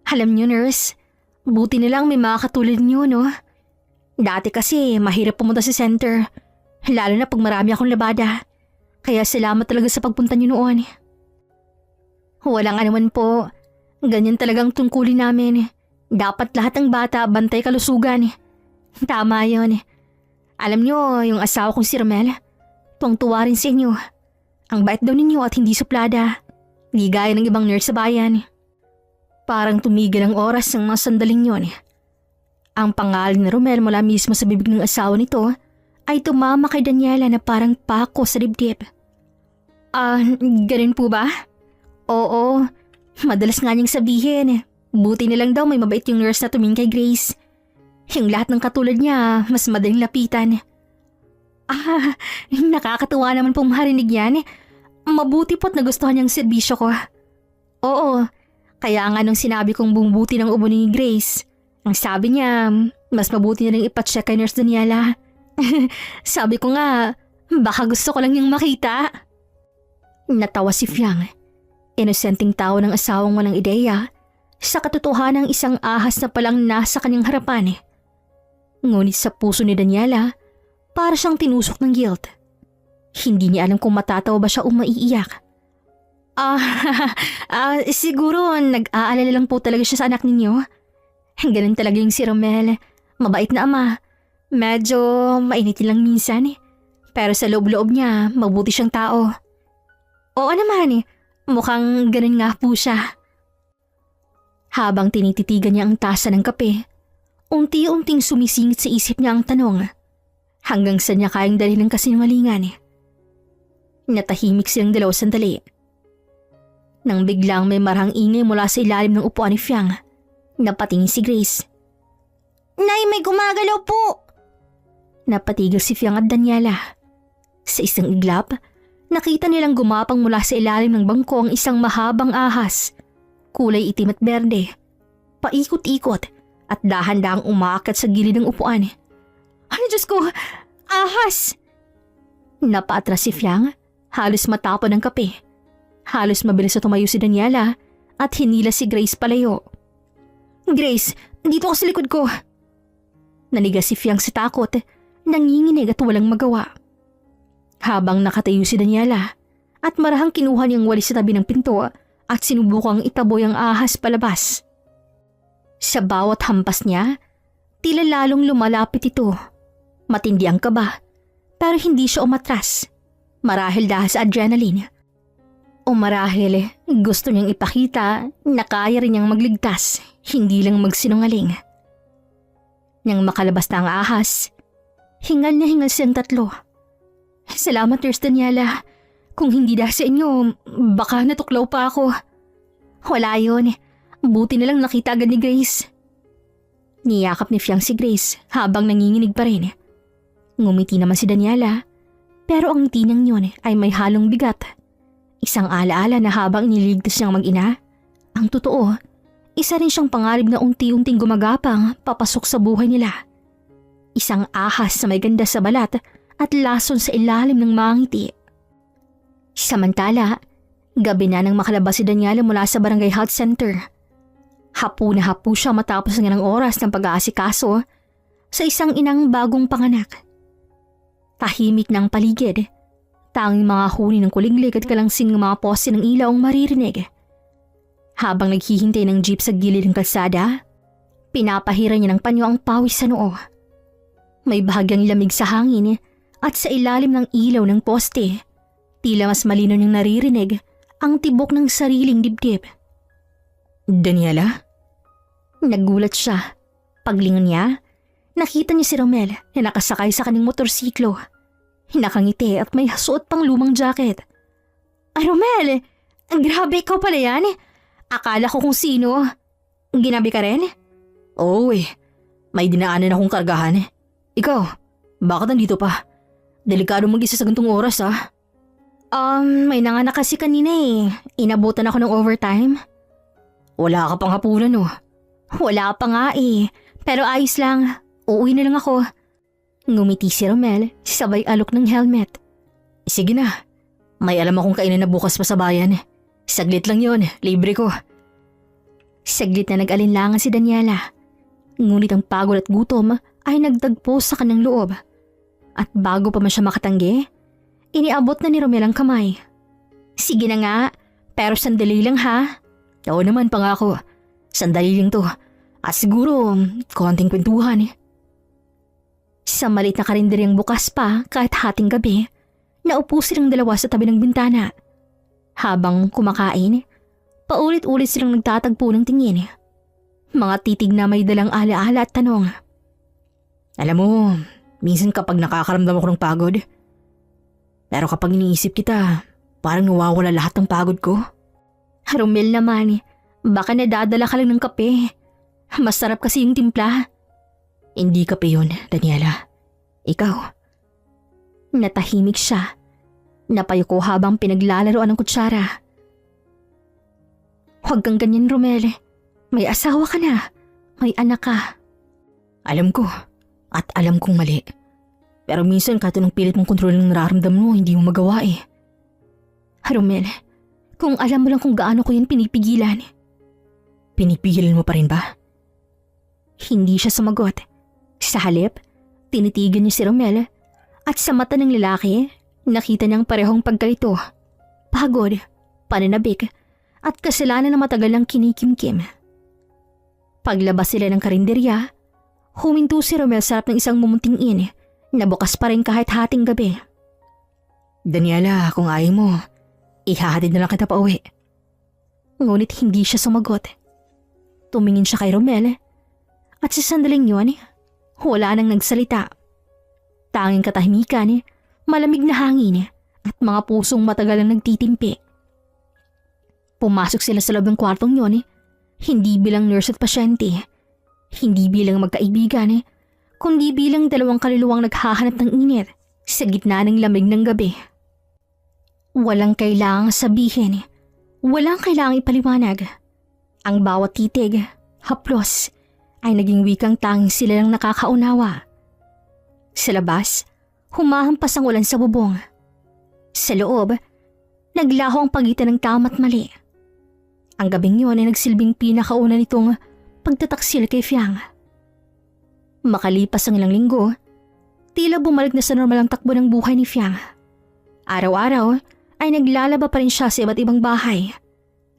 "Alam niyo, nurse, buti na lang may mga katulad niyo, no? Dati kasi mahirap pumunta sa center, lalo na pag marami akong labada. Kaya salamat talaga sa pagpunta niyo noon." "Walang anuman po. Ganyan talagang tungkulin namin. Dapat lahat ng bata bantay kalusugan." "Tama yun. Alam niyo, yung asawa kong si Romel, tuwang-tuwa rin sa inyo. Ang bait daw ninyo at hindi suplada. Di gaya ng ibang nurse sa bayan." Parang tumigil ang oras ng mga sandaling yun. Ang pangalan ni Romel mula mismo sa bibig ng asawa nito ay tumama kay Daniela na parang pako sa dibdib. Ganun po ba?" "Oo, madalas nga niyang sabihin. Buti na lang daw may mabait yung nurse na tumingin kay Grace. Yung lahat ng katulad niya, mas madaling lapitan." Nakakatuwa naman pong marinig yan. Mabuti po't nagustuhan niyang serbisyo ko." "Oo, kaya nga nung sinabi kong bumubuti ng ubo ni Grace, ang sabi niya, mas mabuti na rin ipacheck kay Nurse Daniela." Sabi ko nga, baka gusto ko lang yung makita." Natawa si Fiang. Inosenteng tao ng asawang walang ideya sa katotohanan ng isang ahas na palang nasa kanyang harapan. Ngunit sa puso ni Daniela, para siyang tinusok ng guilt. Hindi niya alam kung matatawa ba siya o maiiyak. Siguro nag-aalala lang po talaga siya sa anak ninyo. Ganun talaga yung si Romel. Mabait na ama. Medyo mainitin lang minsan. Pero sa loob-loob niya, mabuti siyang tao." "Oo naman, mukhang ganun nga po siya." Habang tinititigan niya ang tasa ng kape, unti-unting sumisingit sa isip niya ang tanong. Hanggang sa niya kayang dalhin ng kasinungalingan. Natahimik silang dalawa sandali. Nang biglang may marahang ingay mula sa ilalim ng upuan ni Fiang. Napatingin si Grace. Nay, may gumagalaw po! Napatigil si Fiang at Daniela. Sa isang iglap, nakita nilang gumapang mula sa ilalim ng bangko ang isang mahabang ahas. Kulay itim at berde. Paikot-ikot at dahan-dahang umaakyat sa gilid ng upuan. Ay, Diyos ko! Ahas! Napaatras si Fiang, halos matapon ng kape. Halos mabilis na tumayo si Daniela at hinila si Grace palayo. Grace, dito ka sa likod ko! Nanigas si Fiang sa takot, nanginginig at walang magawa. Habang nakatayo si Daniela at marahang kinuha niyang walis sa tabi ng pinto at sinubukang itaboy ang ahas palabas. Sa bawat hampas niya, tila lalong lumalapit ito. Matindi ang kaba, pero hindi siya umatras. Marahil dahil sa adrenaline. O marahil gusto niyang ipakita na kaya rin niyang magligtas, hindi lang magsinungaling. Nang makalabas na ang ahas, hingal na hingal siyang tatlo. Salamat, Nurse Daniela. Kung hindi dahil sa inyo, baka natuklaw pa ako. Wala yun. Buti na lang nakita agad ni Grace. Niyakap ni Fiang si Grace habang nanginginig pa rin. Ngumiti naman si Daniela, pero ang ngiti niyang yun ay may halong bigat. Isang alaala na habang iniligtas niyang mag-ina, ang totoo, isa rin siyang pangarib na unti-unting gumagapang papasok sa buhay nila. Isang ahas na may ganda sa balat at lason sa ilalim ng mga ngiti. Samantala, gabi na nang makalabas si Daniela mula sa barangay health center. Hapu na hapu siya matapos ng ilang oras ng pag-aasikaso sa isang inang bagong panganak. Tahimik ng paligid, tanging mga huni ng kuliglig at kalangsing ng mga poste ng ilaw ang maririnig. Habang naghihintay ng jeep sa gilid ng kalsada, pinapahira niya ng panyo ang pawis sa noo. May bahagyang lamig sa hangin at sa ilalim ng ilaw ng poste, tila mas malino niyang naririnig ang tibok ng sariling dibdib. Daniela? Nagulat siya. Paglingon niya, nakita niya si Romel na nakasakay sa kanyang motorsiklo. Nakangiti at may suot pang lumang jacket. Ay, Romel! Grabe, ikaw pala yan. Akala ko kung sino. Ginabi ka rin? Oo may dinaanan akong kargahan. Ikaw, bakit nandito pa? Delikado mag-isa sa gantong oras May nanganak kasi kanina eh. Inabutan ako ng overtime. Wala ka pang hapunan Wala pa nga eh. Pero ayos lang. Uuwi na lang ako. Ngumiti si Romel, sabay alok ng helmet. Sige na, may alam akong kainan na bukas pa sa bayan. Saglit lang yon, libre ko. Saglit na nag-alinlangan si Daniela. Ngunit ang pagod at gutom ay nagdagpo sa kanyang loob. At bago pa man siya makatanggi, iniabot na ni Romel ang kamay. Sige na nga, pero sandali lang ha. Oo naman, pangako. Sandali lang to. At siguro, konting kwentuhan. Sa maliit na karinderyang bukas pa kahit hating gabi, naupo silang dalawa sa tabi ng bintana. Habang kumakain, paulit-ulit silang nagtatagpo ng tingin. Mga titig na may dalang ala-ala at tanong. Alam mo, minsan kapag nakakaramdam ako ng pagod, pero kapag iniisip kita, parang nawawala lahat ng pagod ko. Romel naman, baka nadadala ka lang ng kape. Masarap kasi yung timpla. Hindi kape yun, Daniela. Ikaw. Natahimik siya. Napayuko habang pinaglalaroan ng kutsara. Huwag kang ganyan, Romel. May asawa ka na. May anak ka. Alam ko. At alam kong mali. Pero minsan kahit anong pilit mong kontrolin ng nararamdaman mo, hindi mo magawa eh. Romel, kung alam mo lang kung gaano ko yan pinipigilan. Pinipigilan mo pa rin ba? Hindi siya sumagot. Sa halip, tinitigan niya si Romel at sa mata ng lalaki, nakita niyang parehong pagkalito. Pagod, pananabik at kasalanan na matagal lang kinikimkim. Paglabas sila ng karinderya, huminto si Romel sa harap ng isang mumunting inn na bukas pa rin kahit hating gabi. Daniela, kung ayaw mo, ihahatid na lang kita pa uwi. Ngunit hindi siya sumagot. Tumingin siya kay Romel at sa sandaling yun, wala nang nagsalita. Tanging katahimikan, malamig na hangin at mga pusong matagal na nagtitimpi. Pumasok sila sa loob ng kwartong yun Hindi bilang nurse at pasyente, hindi bilang magkaibigan, kundi bilang dalawang kaluluwang naghahanap ng init sa gitna ng lamig ng gabi. Walang kailangang sabihin, walang kailangang ipaliwanag. Ang bawat titig, haplos, ay naging wikang tanging sila lang nakakaunawa. Sa labas, humahampas ang ulan sa bubong. Sa loob, naglaho ang pagitan ng tama at mali. Ang gabing yun ay nagsilbing pinakauna nitong pagtataksil kay Fiang. Makalipas ang ilang linggo, tila bumalik na sa normal ang takbo ng buhay ni Fiang. Araw-araw ay naglalaba pa rin siya sa iba't ibang bahay,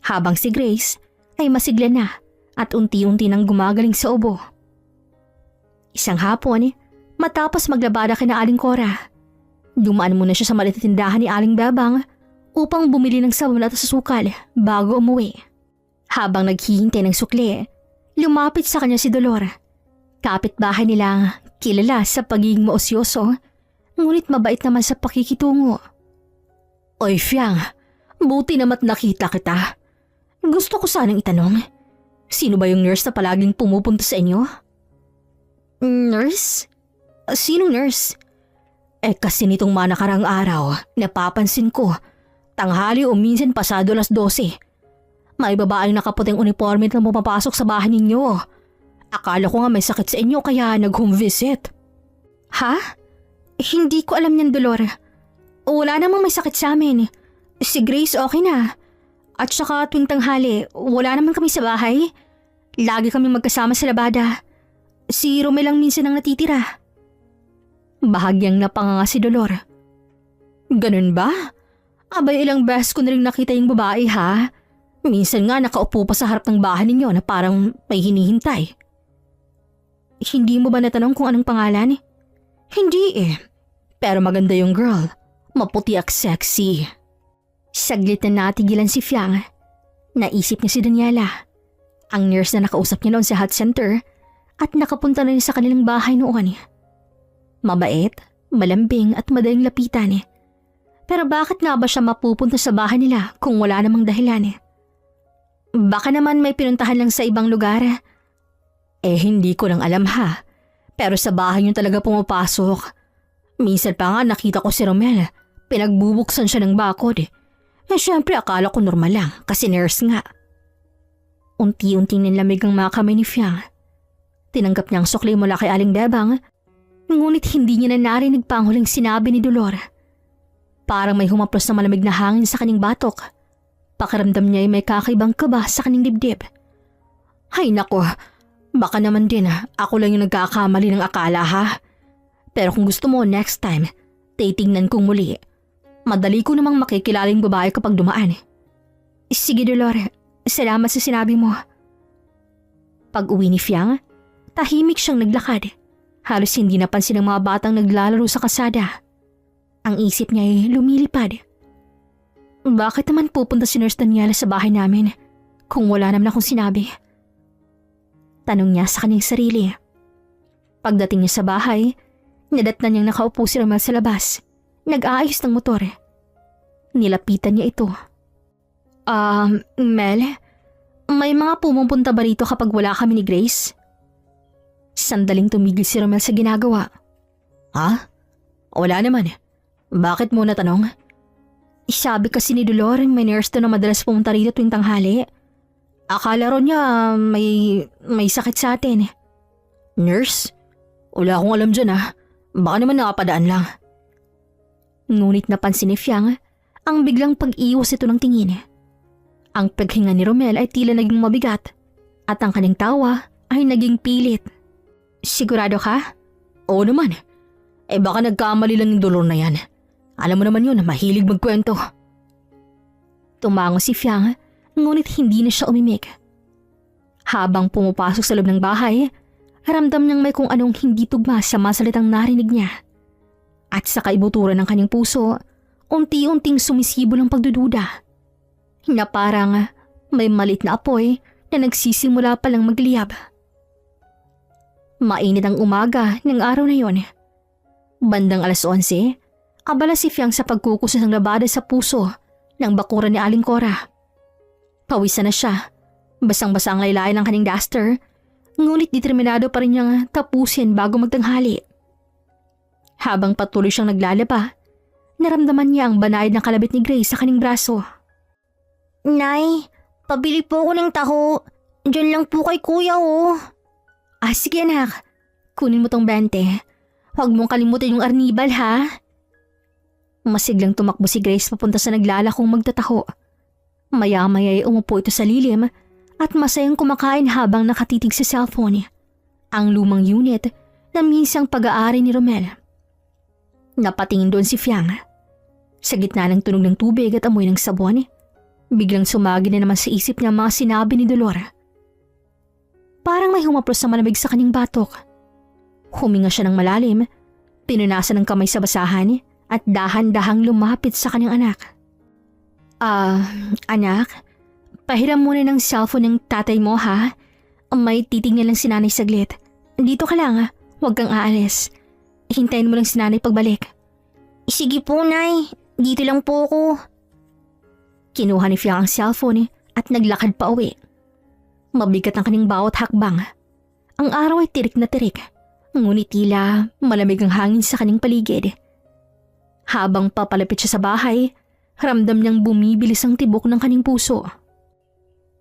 habang si Grace ay masigla na at unti-unti nang gumagaling sa ubo. Isang hapon, matapos maglabada kina Aling Cora, dumaan muna siya sa maliit na tindahan ni Aling Bebang upang bumili ng sabon at asukal bago umuwi. Habang naghihintay ng sukli, lumapit sa kanya si Dolor. Kapitbahay nilang kilala sa pagiging maosyoso, ngunit mabait naman sa pakikitungo. Oy Fiang, buti namat nakita kita. Gusto ko sanang itanong, sino ba yung nurse na palaging pumupunta sa inyo? Nurse? Sinong nurse? Kasi nitong nakarang araw, napapansin ko, tanghali o minsan pasado 12:00. May babaeng nakaputing uniforme na pumapasok sa bahay ninyo. Akala ko nga may sakit sa inyo kaya nag-home visit. Ha? Hindi ko alam niyan, Dolor. Wala namang may sakit sa amin. Si Grace okay na. At saka tuwing tanghali, wala naman kami sa bahay. Lagi kami magkasama sa labada. Si Romel lang minsan ang natitira. Bahagyang napanganga si Dolor. Ganun ba? Abay ilang beses ko na rin nakita yung babae ha. Minsan nga nakaupo pa sa harap ng bahay ninyo na parang may hinihintay. Hindi mo ba natanong kung anong pangalan? Hindi Pero maganda yung girl. Maputi at sexy. Saglit na natigilan si Fiang. Naisip niya si Daniela, ang nurse na nakausap niya noon sa health center at nakapunta na rin sa kanilang bahay noon. Mabait, malambing at madaling lapitan. Pero bakit nga ba siya mapupunta sa bahay nila kung wala namang dahilan? Baka naman may pinuntahan lang sa ibang lugar. Hindi ko lang alam ha. Pero sa bahay niyo talaga pumapasok. Minsan pa nga nakita ko si Romel. Pinagbubuksan siya ng bakod. Syempre akala ko normal lang kasi nurse nga. Unti-unting nilamig ang mga kamay ni Fiang. Tinanggap niya ang sukli mula kay Aling Bebang, ngunit hindi niya na narinig pa ang huling sinabi ni Dolor. Parang may humaplos na malamig na hangin sa kanyang batok. Pakiramdam niya ay may kakaibang kaba sa kanyang dibdib. Ay nako, baka naman din ako lang yung nagkakamali ng akala ha. Pero kung gusto mo next time, titingnan kong muli. Madali ko namang makikilala yung babae kapag dumaan. Sige Dolor, salamat sa sinabi mo. Pag uwi ni Fiang, tahimik siyang naglakad. Halos hindi napansin ng mga batang naglalaro sa kasada. Ang isip niya ay lumilipad. Bakit naman pupunta si Nurse Daniela sa bahay namin kung wala naman akong sinabi? Tanong niya sa kanyang sarili. Pagdating niya sa bahay, nadatnan niyang nakaupo si Romel sa labas. Nag-aayos ng motor. Nilapitan niya ito. Mel, may mga pumupunta ba rito kapag wala kami ni Grace? Sandaling tumigil si Romel sa ginagawa. Ha? Wala naman. Bakit mo natanong? Sabi kasi ni Dolor, may nurse to na madalas pumunta rito tuwing tanghali. Akala ro niya may sakit sa atin. Nurse? Wala akong alam dyan Baka naman nakapadaan lang. Ngunit napansin ni Fiang ang biglang pag-iwas ito ng tingin. Ang paghinga ni Romel ay tila naging mabigat at ang kanyang tawa ay naging pilit. Sigurado ka? Oo naman. Baka nagkamali lang yung Dolor na yan. Alam mo naman yun na mahilig magkwento. Tumango si Fiang, ngunit hindi na siya umimik. Habang pumapasok sa loob ng bahay, ramdam niyang may kung anong hindi tugma sa mga salitang narinig niya. At sa kaibuturan ng kanyang puso, unti-unting sumisibol ang pagdududa. Na parang may malit na apoy na nagsisimula palang magliyab. Mainit ang umaga ng araw na yon. Bandang 11:00, abala si Fiang sa pagkukusas ng labada sa puso ng bakuran ni Aling Cora. Pawisan na siya Basang-basa ang laylayan ng kanyang duster, ngunit determinado pa rin niyang tapusin bago magtanghali. Habang patuloy siyang naglalaba, naramdaman niya ang banayad ng kalabit ni Grace sa kanyang braso. Nay, pabili po ako ng taho. Diyan lang po kay kuya oh. Sige anak, kunin mo tong 20. Huwag mong kalimutan yung arnibal ha. Masiglang tumakbo si Grace papunta sa naglalakong magtataho. Maya-maya ay umupo ito sa lilim at masayang kumakain habang nakatitig sa cellphone. Ang lumang unit na minsang pag-aari ni Romel. Napatingin doon si Fiang. Sa gitna ng tunog ng tubig at amoy ng sabon, biglang sumagi na naman sa isip niya mga sinabi ni Dolor. Parang may humaplos sa malamig sa kanyang batok. Huminga siya ng malalim, pinunasan ng kamay sa basahan at dahan-dahang lumapit sa kanyang anak. Anak, pahiram muna ng cellphone ng tatay mo ha. May titingnan lang si nanay saglit. Dito ka lang huwag kang aalis. Hintayin mo lang si nanay pagbalik. Sige po, Nay. Dito lang po ako. Kinuha ni Fiang ang cellphone at naglakad pa uwi. Mabigat ang kanyang bawat hakbang. Ang araw ay tirik na tirik, ngunit tila malamig ang hangin sa kanyang paligid. Habang papalapit siya sa bahay, ramdam niyang bumibilis ang tibok ng kanyang puso.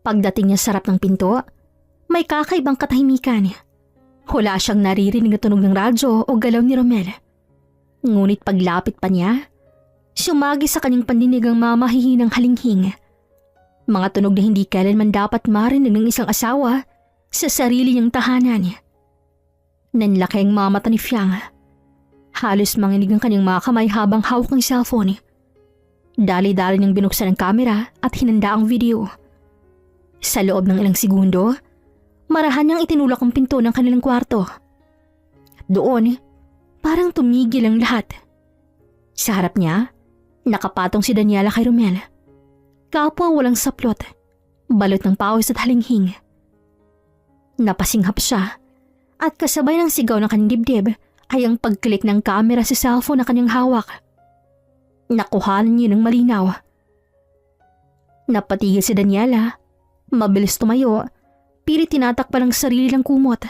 Pagdating niya sa harap ng pinto, may kakaibang katahimikan. Wala siyang naririnig na tunog ng radyo o galaw ni Romel. Ngunit paglapit pa niya, sumagi sa kanyang pandinig ang mamahihinang halinghing. Mga tunog na hindi kailanman dapat marinig ng isang asawa sa sarili niyang tahanan. Nanlaki ang mga mata ni Fiang. Halos manginig ang kanyang mga kamay habang hawak ng cellphone. Dali-dali niyang binuksan ang kamera at hinanda ang video. Sa loob ng ilang segundo, marahan niyang itinulak ang pinto ng kanilang kwarto. At doon, parang tumigil ang lahat. Sa harap niya, nakapatong si Daniela kay Romel. Kapwa walang saplot, balot ng pawis at halinghing. Napasinghap siya at kasabay ng sigaw ng kanyang dibdib ay ang pag-click ng camera sa cellphone na kanyang hawak. Nakuhanan niya ng malinaw. Napatigil si Daniela, mabilis tumayo, pilit tinatakpan ng sarili ng kumot.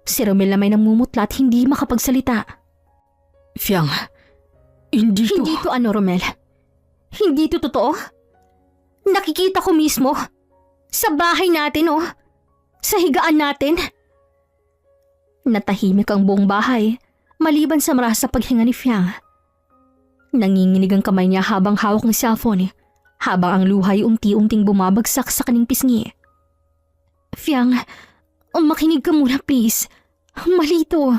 Si Romel na may namumutla at hindi makapagsalita. Fiang, hindi to... Hindi to ano, Romel? Hindi to totoo? Nakikita ko mismo. Sa bahay natin, oh. Sa higaan natin. Natahimik ang buong bahay, maliban sa maras sa paghinga ni Fiang. Nanginginig ang kamay niya habang hawak ng cellphone, habang ang luhay unti-unting bumabagsak sa kanyang pisngi. Fiang, makinig ka muna please. Mali to.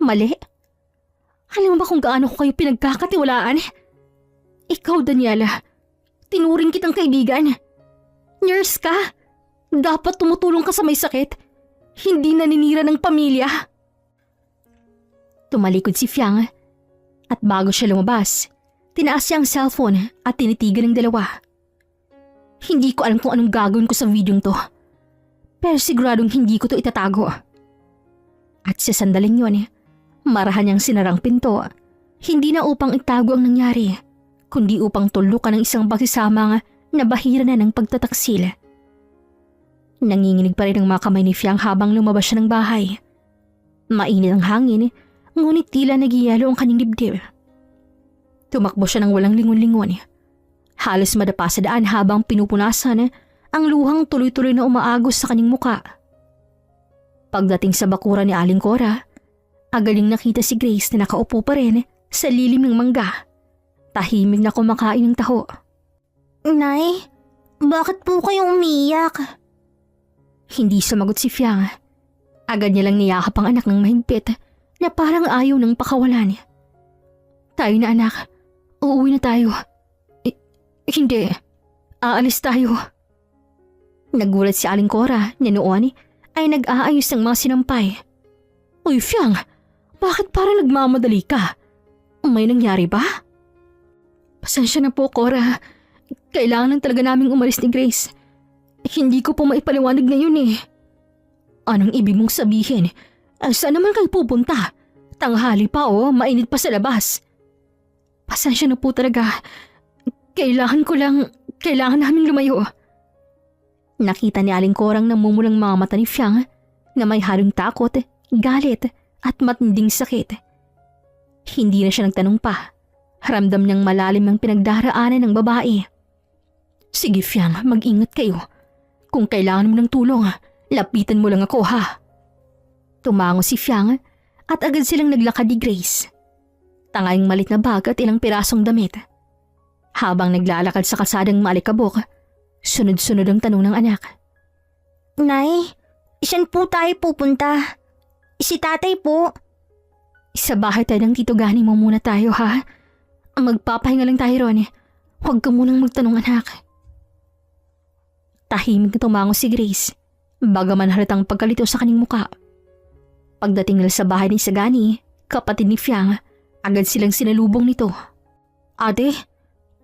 Mali? Alam mo ba kung gaano ko kayo pinagkakatiwalaan? Ikaw, Daniela, tinuring kitang kaibigan. Nurse ka. Dapat tumutulong ka sa may sakit. Hindi naninira ng pamilya. Tumalikod si Fiang at bago siya lumabas, tinaas siya ang cellphone at tinitigan ng dalawa. Hindi ko alam kung anong gagawin ko sa videong to. Pero siguradong hindi ko to itatago. At sa sandaling yun, marahan niyang sinarang pinto. Hindi na upang itago ang nangyari, kundi upang tulukan ng isang pagsasama na bahira na ng pagtataksil. Nanginginig pa rin ang mga kamay ni Fiang habang lumabas siya ng bahay. Mainit ang hangin, ngunit tila nagyayalo ang kanyang dibdib. Tumakbo siya ng walang lingon-lingon. Halos madapa sa daan habang pinupunasan ang luhang tuloy-tuloy na umaagos sa kanyang muka. Pagdating sa bakuran ni Aling Cora, agaling nakita si Grace na nakaupo pa rin sa lilim ng mangga. Tahimik na kumakain ng taho. Nay, bakit po kayo umiyak? Hindi sumagot si Fiang. Agad niya lang niyakap ang anak ng mahigpit na parang ayaw ng pakawalan. Tayo na anak, uuwi na tayo. Hindi, aalis tayo. Nagulat si Aling Cora na noon ay nag-aayos ng mga sinampay. Uy Fiang, bakit parang nagmamadali ka? May nangyari ba? Pasensya na po, Cora. Kailangan lang talaga naming umalis ni Grace. Hindi ko po maipaliwanag ngayon eh. Anong ibig mong sabihin? Saan naman kayo pupunta? Tanghali pa o mainit pa sa labas. Pasensya na po talaga. Kailangan namin lumayo. Nakita ni Aling Korang namumulang mga mata ni Fiang na may halong takot, galit at matinding sakit. Hindi na siya nagtanong pa. Ramdam niyang malalim ang pinagdaraanan ng babae. Sige Fiang, mag-ingat kayo. Kung kailangan mo ng tulong, lapitan mo lang ako ha. Tumango si Fiang at agad silang naglakad ni Grace. Tangayang malit na bag at ilang pirasong damit. Habang naglalakad sa kalsadang maalikabok, sunod-sunod ang tanong ng anak. Nay, saan po tayo pupunta? Si tatay po. Sa bahay tayo ng Tito Gani mo muna tayo ha. Magpapahinga lang tayo ron. Huwag ka munang magtanong anak. Tahimik na tumango si Grace, bagaman halatang pagkalito sa kanyang muka. Pagdating nila sa bahay ni Sagani, kapatid ni Fiang, agad silang sinalubong nito. Ate,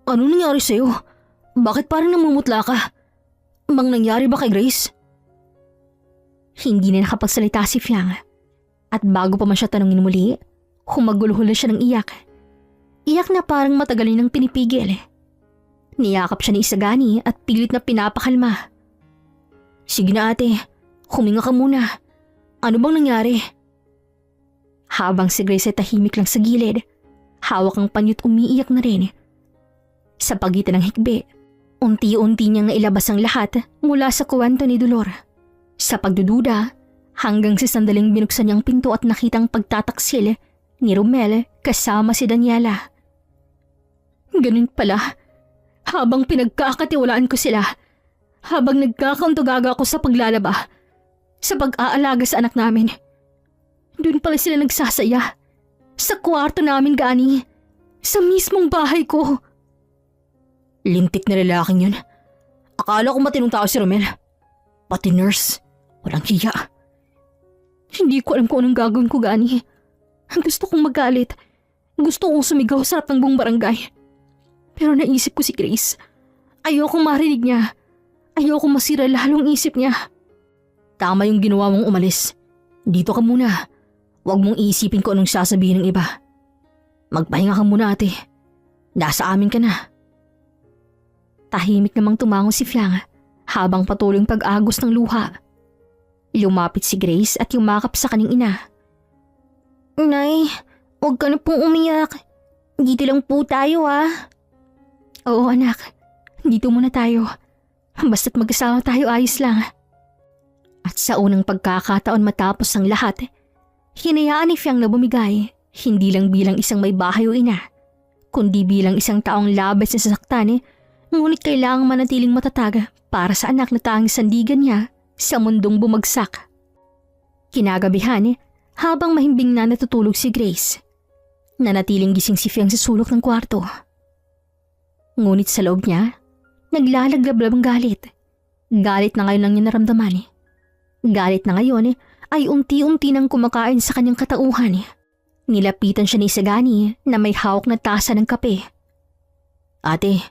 ano nangyari sa'yo? Bakit parang namumutla ka? Mang nangyari ba kay Grace? Hindi na nakapagsalita si Fiang. At bago pa man siya tanungin muli, humagulhula siya ng iyak. Iyak na parang matagal nang pinipigil. Niyakap siya ni Isagani at pilit na pinapakalma. Sige na ate, huminga ka muna. Ano bang nangyari? Habang si Grace ay tahimik lang sa gilid, hawak ang panyut umiiyak na rin. Sa pagitan ng hikbi, unti-unti niyang nailabas ang lahat mula sa kwento ni Dolor. Sa pagdududa, hanggang sa sandaling binuksan niyang pinto at nakitang pagtataksil ni Romel kasama si Daniela. Ganun pala, habang pinagkakatiwalaan ko sila, habang nagkakauntugaga ako sa paglalaba, sa pag-aalaga sa anak namin, doon pala sila nagsasaya. Sa kwarto namin Gani, sa mismong bahay ko. Lintik na lalaking yun. Akala ko matinong tao si Romel. Pati nurse, walang hiya. Hindi ko alam kung anong gagawin ko Gani. Gusto kong magalit. Gusto kong sumigaw sa harap ng buong barangay. Pero naisip ko si Grace. Ayokong marinig niya. Ayokong masira lalong isip niya. Tama yung ginawa mong umalis. Dito ka muna. Huwag mong iisipin ko anong sasabihin ng iba. Magpahinga ka muna ate. Nasa amin ka na. Tahimik namang tumango si Fiang habang patuloy ang pag-agos ng luha. Lumapit si Grace at yumakap sa kanyang ina. Nay, huwag ka na pong umiyak. Dito lang po tayo ha. Oo anak, dito muna tayo. Basta't magkasama tayo ayos lang. At sa unang pagkakataon matapos ang lahat, hinayaan ni Fiang na bumigay, hindi lang bilang isang may bahay o ina, kundi bilang isang taong labis na sasaktan, ngunit kailangang manatiling matatag para sa anak na tanging sandigan niya sa mundong bumagsak. Kinagabihan, habang mahimbing na natutulog si Grace, nanatiling gising si Fiang sa sulok ng kwarto. Ngunit sa loob niya, naglalaglablab ang galit. Galit na ngayon lang niya naramdaman. Galit na ngayon ay unti-unti nang kumakain sa kanyang katauhan. Nilapitan siya ni Sagani na may hawak na tasa ng kape. Ate,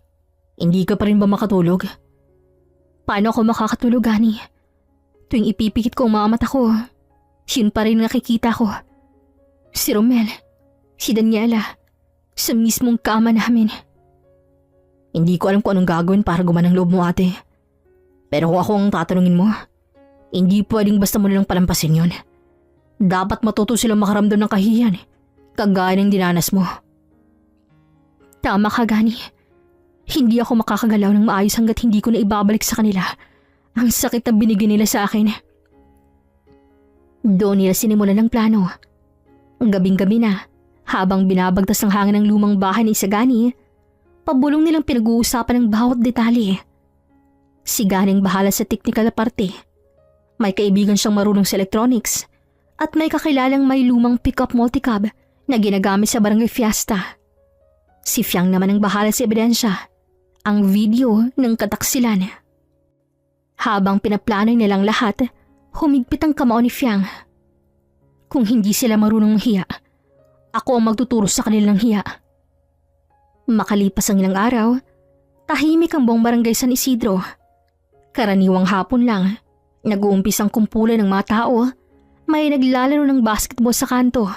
hindi ka pa rin ba makatulog? Paano ako makakatulog, Gani? Tuwing ipipikit ko ang mga mata ko, yun pa rin nakikita ko. Si Romel, si Daniela, sa mismong kama namin. Hindi ko alam kung anong gagawin para gumanang loob mo ate. Pero kung ako ang tatanungin mo, hindi pwedeng basta mo nilang palampasin yun. Dapat matuto silang makaramdam ng kahihiyan, kagaya ng dinanas mo. Tama ka Gani. Hindi ako makakagalaw ng maayos hanggat hindi ko na ibabalik sa kanila ang sakit na binigay nila sa akin. Doon nila sinimulan ng plano. Gabing-gabi na, habang binabagtas ng hangin ng lumang bahay ni Sagani, pabulong nilang pinag-uusapan ng bawat detalye. Si Ganing bahala sa technical na parte. May kaibigan siyang marunong sa electronics at may kakilalang may lumang pick-up multicab na ginagamit sa barangay fiesta. Si Fiang naman ang bahala sa ebidensya, ang video ng kataksilan. Habang pinaplano nilang lahat, humigpit ang kamao ni Fiang. Kung hindi sila marunong mahiya, ako ang magtuturo sa kanilang hiya. Makalipas ang ilang araw, tahimik ang buong barangay San Isidro. Karaniwang hapon lang, nag-uumpis ang kumpulan ng mga tao, may naglalaro ng basketball sa kanto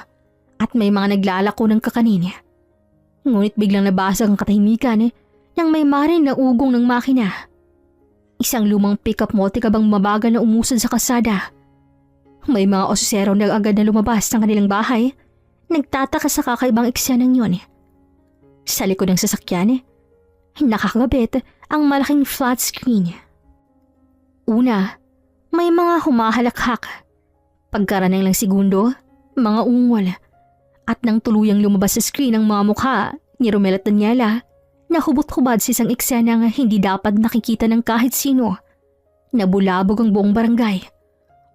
at may mga naglalako ng kakanin. Ngunit biglang nabasag ang katahimikan nang may marin na ugong ng makina. Isang lumang pick-up multicab ang mabagal na umusad sa kalsada. May mga osusero na agad na lumabas ng kanilang bahay. Nagtataka sa kakaibang eksenang yun. Sa likod ng sasakyan, nakakabit ang malaking flat screen. Una, may mga humahalakhak. Pagkaraning lang segundo, mga ungol. At nang tuluyang lumabas sa screen ang mga mukha ni Romel at Daniela, nahubot-hubad sa isang eksena nga hindi dapat nakikita ng kahit sino. Nabulabog ang buong barangay.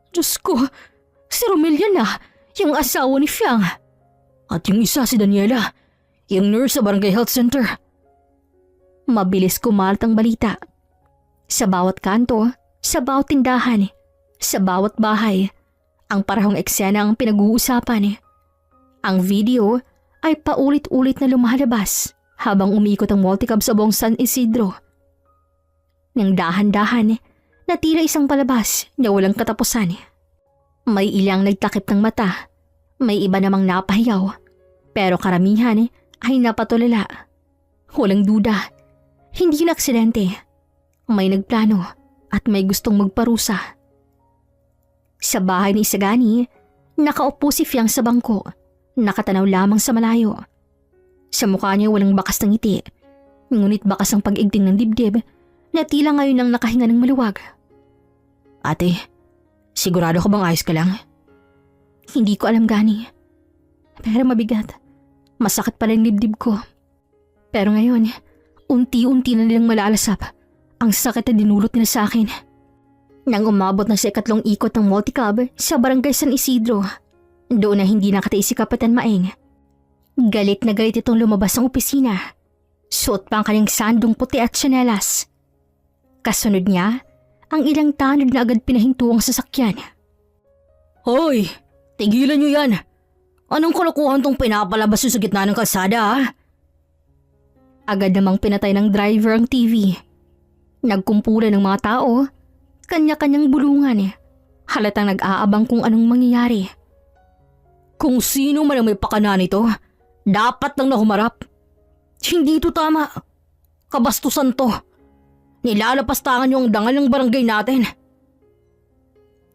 Diyos ko, si Romel yan na, yung asawa ni Fiang. At yung isa si Daniela, yung nurse sa Barangay Health Center. Mabilis kumalat ang balita. Sa bawat kanto, sa bawat tindahan, sa bawat bahay, ang parehong eksena ang pinag-uusapan. Ang video ay paulit-ulit na lumalabas habang umiikot ang multicab sa buong San Isidro. Nang dahan-dahan, natira isang palabas na walang katapusan. May ilang nagtakip ng mata, may iba namang napahiyaw, pero karamihan ay napatulala. Walang duda, hindi na aksidente. May nagplano at may gustong magparusa. Sa bahay ni Isagani, nakaupo si Fiang sa bangko, nakatanaw lamang sa malayo. Sa mukha niya walang bakas ng ngiti, ngunit bakas ang pag-igting ng dibdib na tila ngayon lang nakahinga ng maluwag. Ate, sigurado ka bang ayos ka lang? Hindi ko alam, Gani. Pero mabigat. Masakit pala yung dibdib ko. Pero ngayon, unti-unti na nilang malalasap ang sakit na dinulot nila sa akin. Nang umabot na sa ikatlong ikot ng multicab sa Barangay San Isidro, doon na hindi nakatiis si Kapitan Maeng. Galit na galit itong lumabas ng opisina. Suot pa ang kanyang sandong puti at tsinelas. Kasunod niya, ang ilang tanod na agad pinahinto ang sasakyan. Hoy, tigilan niyo yan. Anong kalokohan tong pinapalabas sa gitna ng kalsada ha? Agad namang pinatay ng driver ang TV. Nagkumpulan ng mga tao, kanya-kanyang bulungan. Halatang nag-aabang kung anong mangyayari. Kung sino man ang may pakana nito, dapat lang na humarap. Hindi ito tama. Kabastusan to. Nilalapastangan niyo ang dangal ng barangay natin.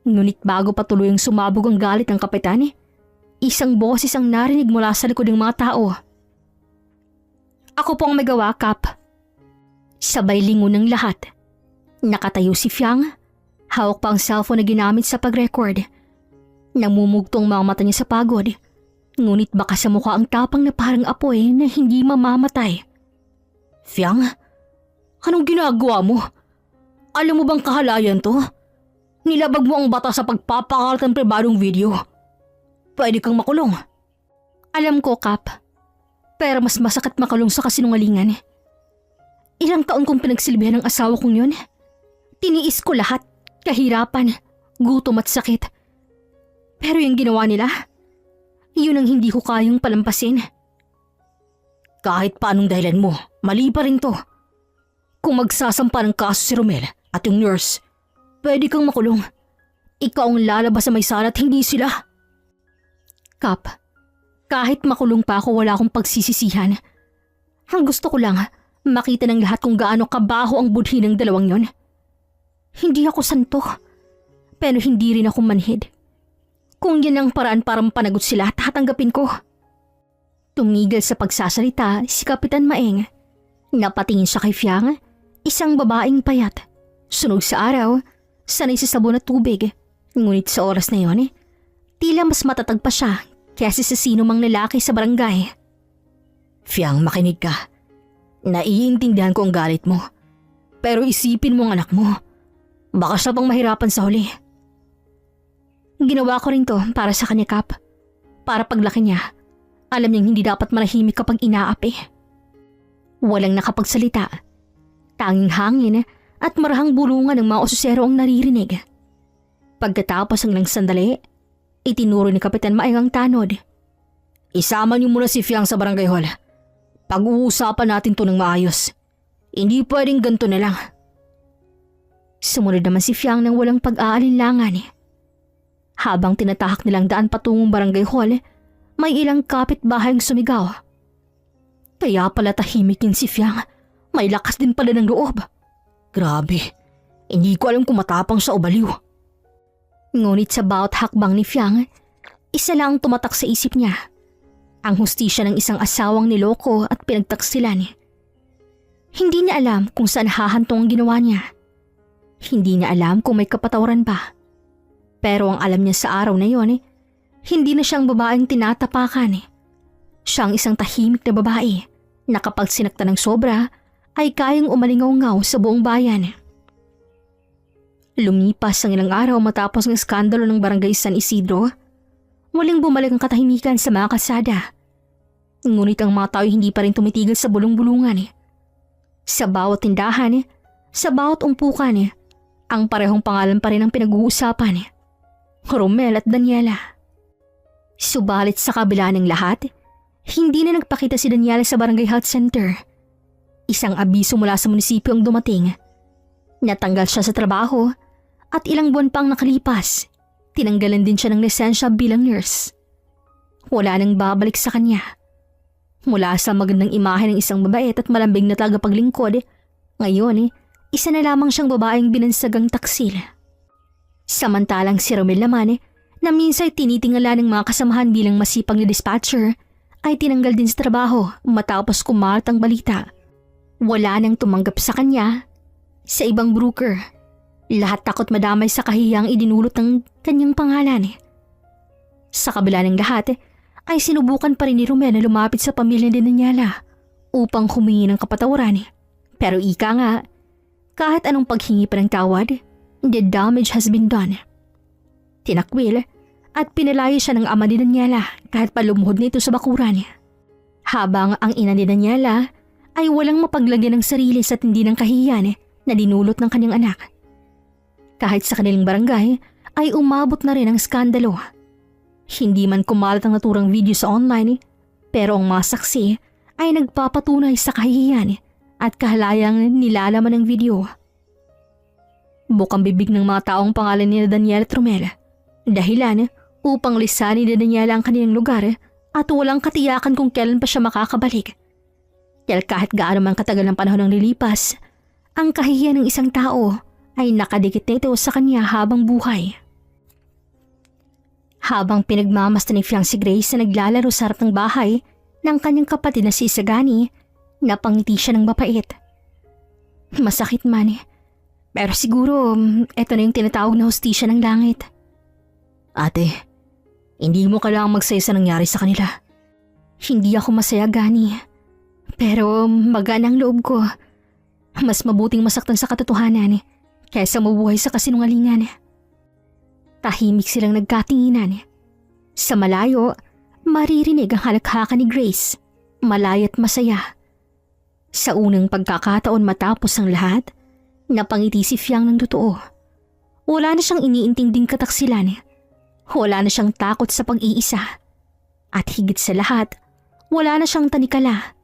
Ngunit bago pa tuluyang sumabog ang galit ng kapitan, isang boses ang narinig mula sa likod ng mga tao. Ako po ang may gawa, Kap. Sabay lingon ng lahat. Nakatayo si Fiang, hawak pa ang cellphone na ginamit sa pag-record. Namumugtong mga mata niya sa pagod, ngunit baka sa mukha ang tapang na parang apoy na hindi mamamatay. Fiang, anong ginagawa mo? Alam mo bang kahalayan to? Nilabag mo ang bata sa pagpapakalat ng pribadong video. Pwede kang makulong. Alam ko, Kap. Pero mas masakit makulong sa kasinungalingan. Ilang taon kong pinagsilbihan ng asawa kong yun. Tiniis ko lahat, kahirapan, gutom at sakit. Pero yung ginawa nila, yun ang hindi ko kayang palampasin. Kahit paanong dahilan mo, mali pa rin to. Kung magsasampa ng kaso si Romel at yung nurse, pwede kang makulong. Ikaw ang lalabas sa may sala at hindi sila. Kap, kahit makulong pa ako wala akong pagsisisihan. Ang gusto ko lang, makita ng lahat kung gaano kabaho ang budhi ng dalawang yon. Hindi ako santo, pero hindi rin ako manhid. Kung yan ang paraan para mapanagot sila, tatanggapin ko. Tumigil sa pagsasalita si Kapitan Maeng. Napatingin siya kay Fiang, isang babaeng payat. Sunog sa araw, sanay sa sabon at tubig. Ngunit sa oras na yon, tila mas matatag pa siya kaysa sa sino mang lalaki sa barangay. Fiang, makinig ka. Naiintindihan ko ang galit mo. Pero isipin mo ang anak mo. Baka siya pang mahirapan sa huli. Ginawa ko rin to para sa kanya, Kap. Para paglaki niya, alam niyang hindi dapat manahimik kapag inaapi. Walang nakapagsalita. Tanging hangin at marahang bulungan ng mga osusero ang naririnig. Pagkatapos ng ilang sandali, itinuro ni Kapitan Maeng ang tanod. Isama niyo muna si Fiang sa barangay hall. Pag-uusapan natin to ng maayos. Hindi pwedeng ganito na lang. Sumunod naman si Fiang nang walang pag-aalinlangan. Habang tinatahak nilang daan patungong barangay hall, may ilang kapitbahayang sumigaw. Kaya pala tahimik yun si Fiang. May lakas din pala ng loob. Grabe. Hindi ko alam kung matapang siya o baliw. Ngunit sa bawat hakbang ni Fiang, isa lang ang tumatak sa isip niya. Ang hustisya ng isang asawang niloko at pinagtaksilan. Hindi niya alam kung saan hahantong ang ginawa niya. Hindi niya alam kung may kapatawaran ba. Pero ang alam niya sa araw na yon, hindi na siyang babaeng tinatapakan. Siya ang isang tahimik na babae na kapag sinakta ng sobra ay kayang umalingaw-ngaw sa buong bayan. Lumipas ang ilang araw matapos ng skandalo ng barangay San Isidro. Walang bumalik ang katahimikan sa mga kalsada. Ngunit ang mga tao hindi pa rin tumitigil sa bulong-bulungan. Sa bawat tindahan, sa bawat umpukan, ang parehong pangalan pa rin ang pinag-uusapan. Romel at Daniela. Subalit sa kabila ng lahat, hindi na nagpakita si Daniela sa barangay health center. Isang abiso mula sa munisipyo ang dumating. Natanggal siya sa trabaho at ilang buwan pang nakalipas, tinanggalan din siya ng lisensya bilang nurse. Wala nang babalik sa kanya. Mula sa magandang imahe ng isang mabait at malambing na tagapaglingkod, ngayon isa na lamang siyang babaeng binansagang taksil. Samantalang si Romel naman, na minsan tinitingala ng mga kasamahan bilang masipag na dispatcher, ay tinanggal din sa trabaho matapos kumalat ang balita. Wala nang tumanggap sa kanya sa ibang broker. Lahat takot madamay sa kahiyang idinulot ng kanyang pangalan. Sa kabila ng lahat, ay sinubukan pa rin ni Romel na lumapit sa pamilya ni Daniela upang humingi ng kapatawaran. Pero ika nga, kahit anong paghingi pa ng tawad, the damage has been done. Tinakwil at pinalaya siya ng ama ni Daniela kahit palumuhod nito sa bakuran. Habang ang ina ni Daniela ay walang mapaglagyan ng sarili sa tindi ng kahihiyan na dinulot ng kanyang anak. Kahit sa kanilang barangay ay umabot na rin ang skandalo. Hindi man kumalat ang naturang video sa online, pero ang mga saksi ay nagpapatunay sa kahihiyan at kahalayang nilalaman ng video. Bukang bibig ng mga taong pangalan ni Daniela at Romel. Dahilan upang lisanin ni Daniela ang kanilang lugar at walang katiyakan kung kailan pa siya makakabalik. Dahil kahit gaano man katagal ng panahon ng lilipas, ang kahihiyan ng isang tao ay nakadikit na ito sa kanya habang buhay. Habang pinagmamasta ni Fiang si Grace na naglalaro sa harap ng bahay ng kanyang kapatid na si Isagani, napangiti siya ng mapait. Masakit man, pero siguro ito na yung tinatawag na hustisya ng langit. Ate, hindi mo kailangang magsaya sa nangyari sa kanila. Hindi ako masaya, Gani. Pero magaan ang loob ko. Mas mabuting masaktan sa katotohanan kaysa mabuhay sa kasinungalingan. Tahimik silang nagkatinginan. Sa malayo, maririnig ang halakhakan ni Grace, malay at masaya. Sa unang pagkakataon matapos ang lahat, napangiti si Fiang ng totoo. Wala na siyang iniintinding kataksilan. Wala na siyang takot sa pag-iisa. At higit sa lahat, wala na siyang tanikala.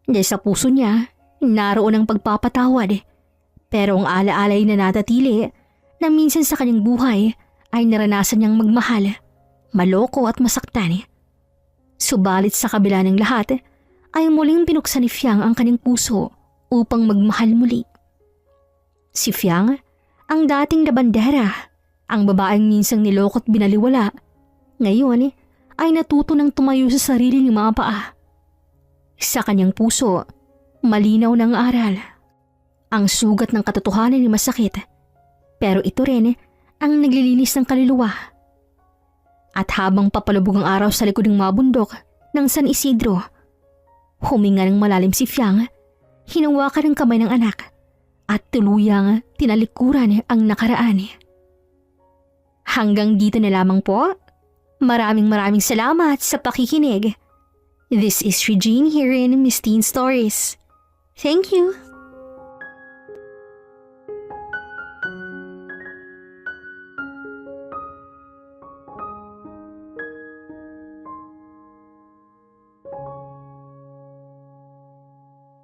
Dahil sa puso niya, naroon ang pagpapatawad. Pero ang alaalay na natatili na minsan sa kanyang buhay ay naranasan niyang magmahal, maloko at masaktan. Subalit sa kabila ng lahat, ay muling binuksan ni Fiang ang kanyang puso upang magmahal muli. Si Fiang, ang dating labandera, ang babaeng minsang nilokot binaliwala, ngayon ay natuto ng tumayo sa sarili ng mga paa. Sa kanyang puso, malinaw ng aral. Ang sugat ng katotohanan ay masakit, pero ito rin ang naglilinis ng kaluluwa. At habang papalubog ang araw sa likod ng mga bundok ng San Isidro, huminga ng malalim si Fiang, hinawakan ng kamay ng anak at tuluyang tinalikuran ang nakaraan. Hanggang dito na lamang po. Maraming salamat sa pakikinig. This is Regine here in Miss Teen Stories. Thank you.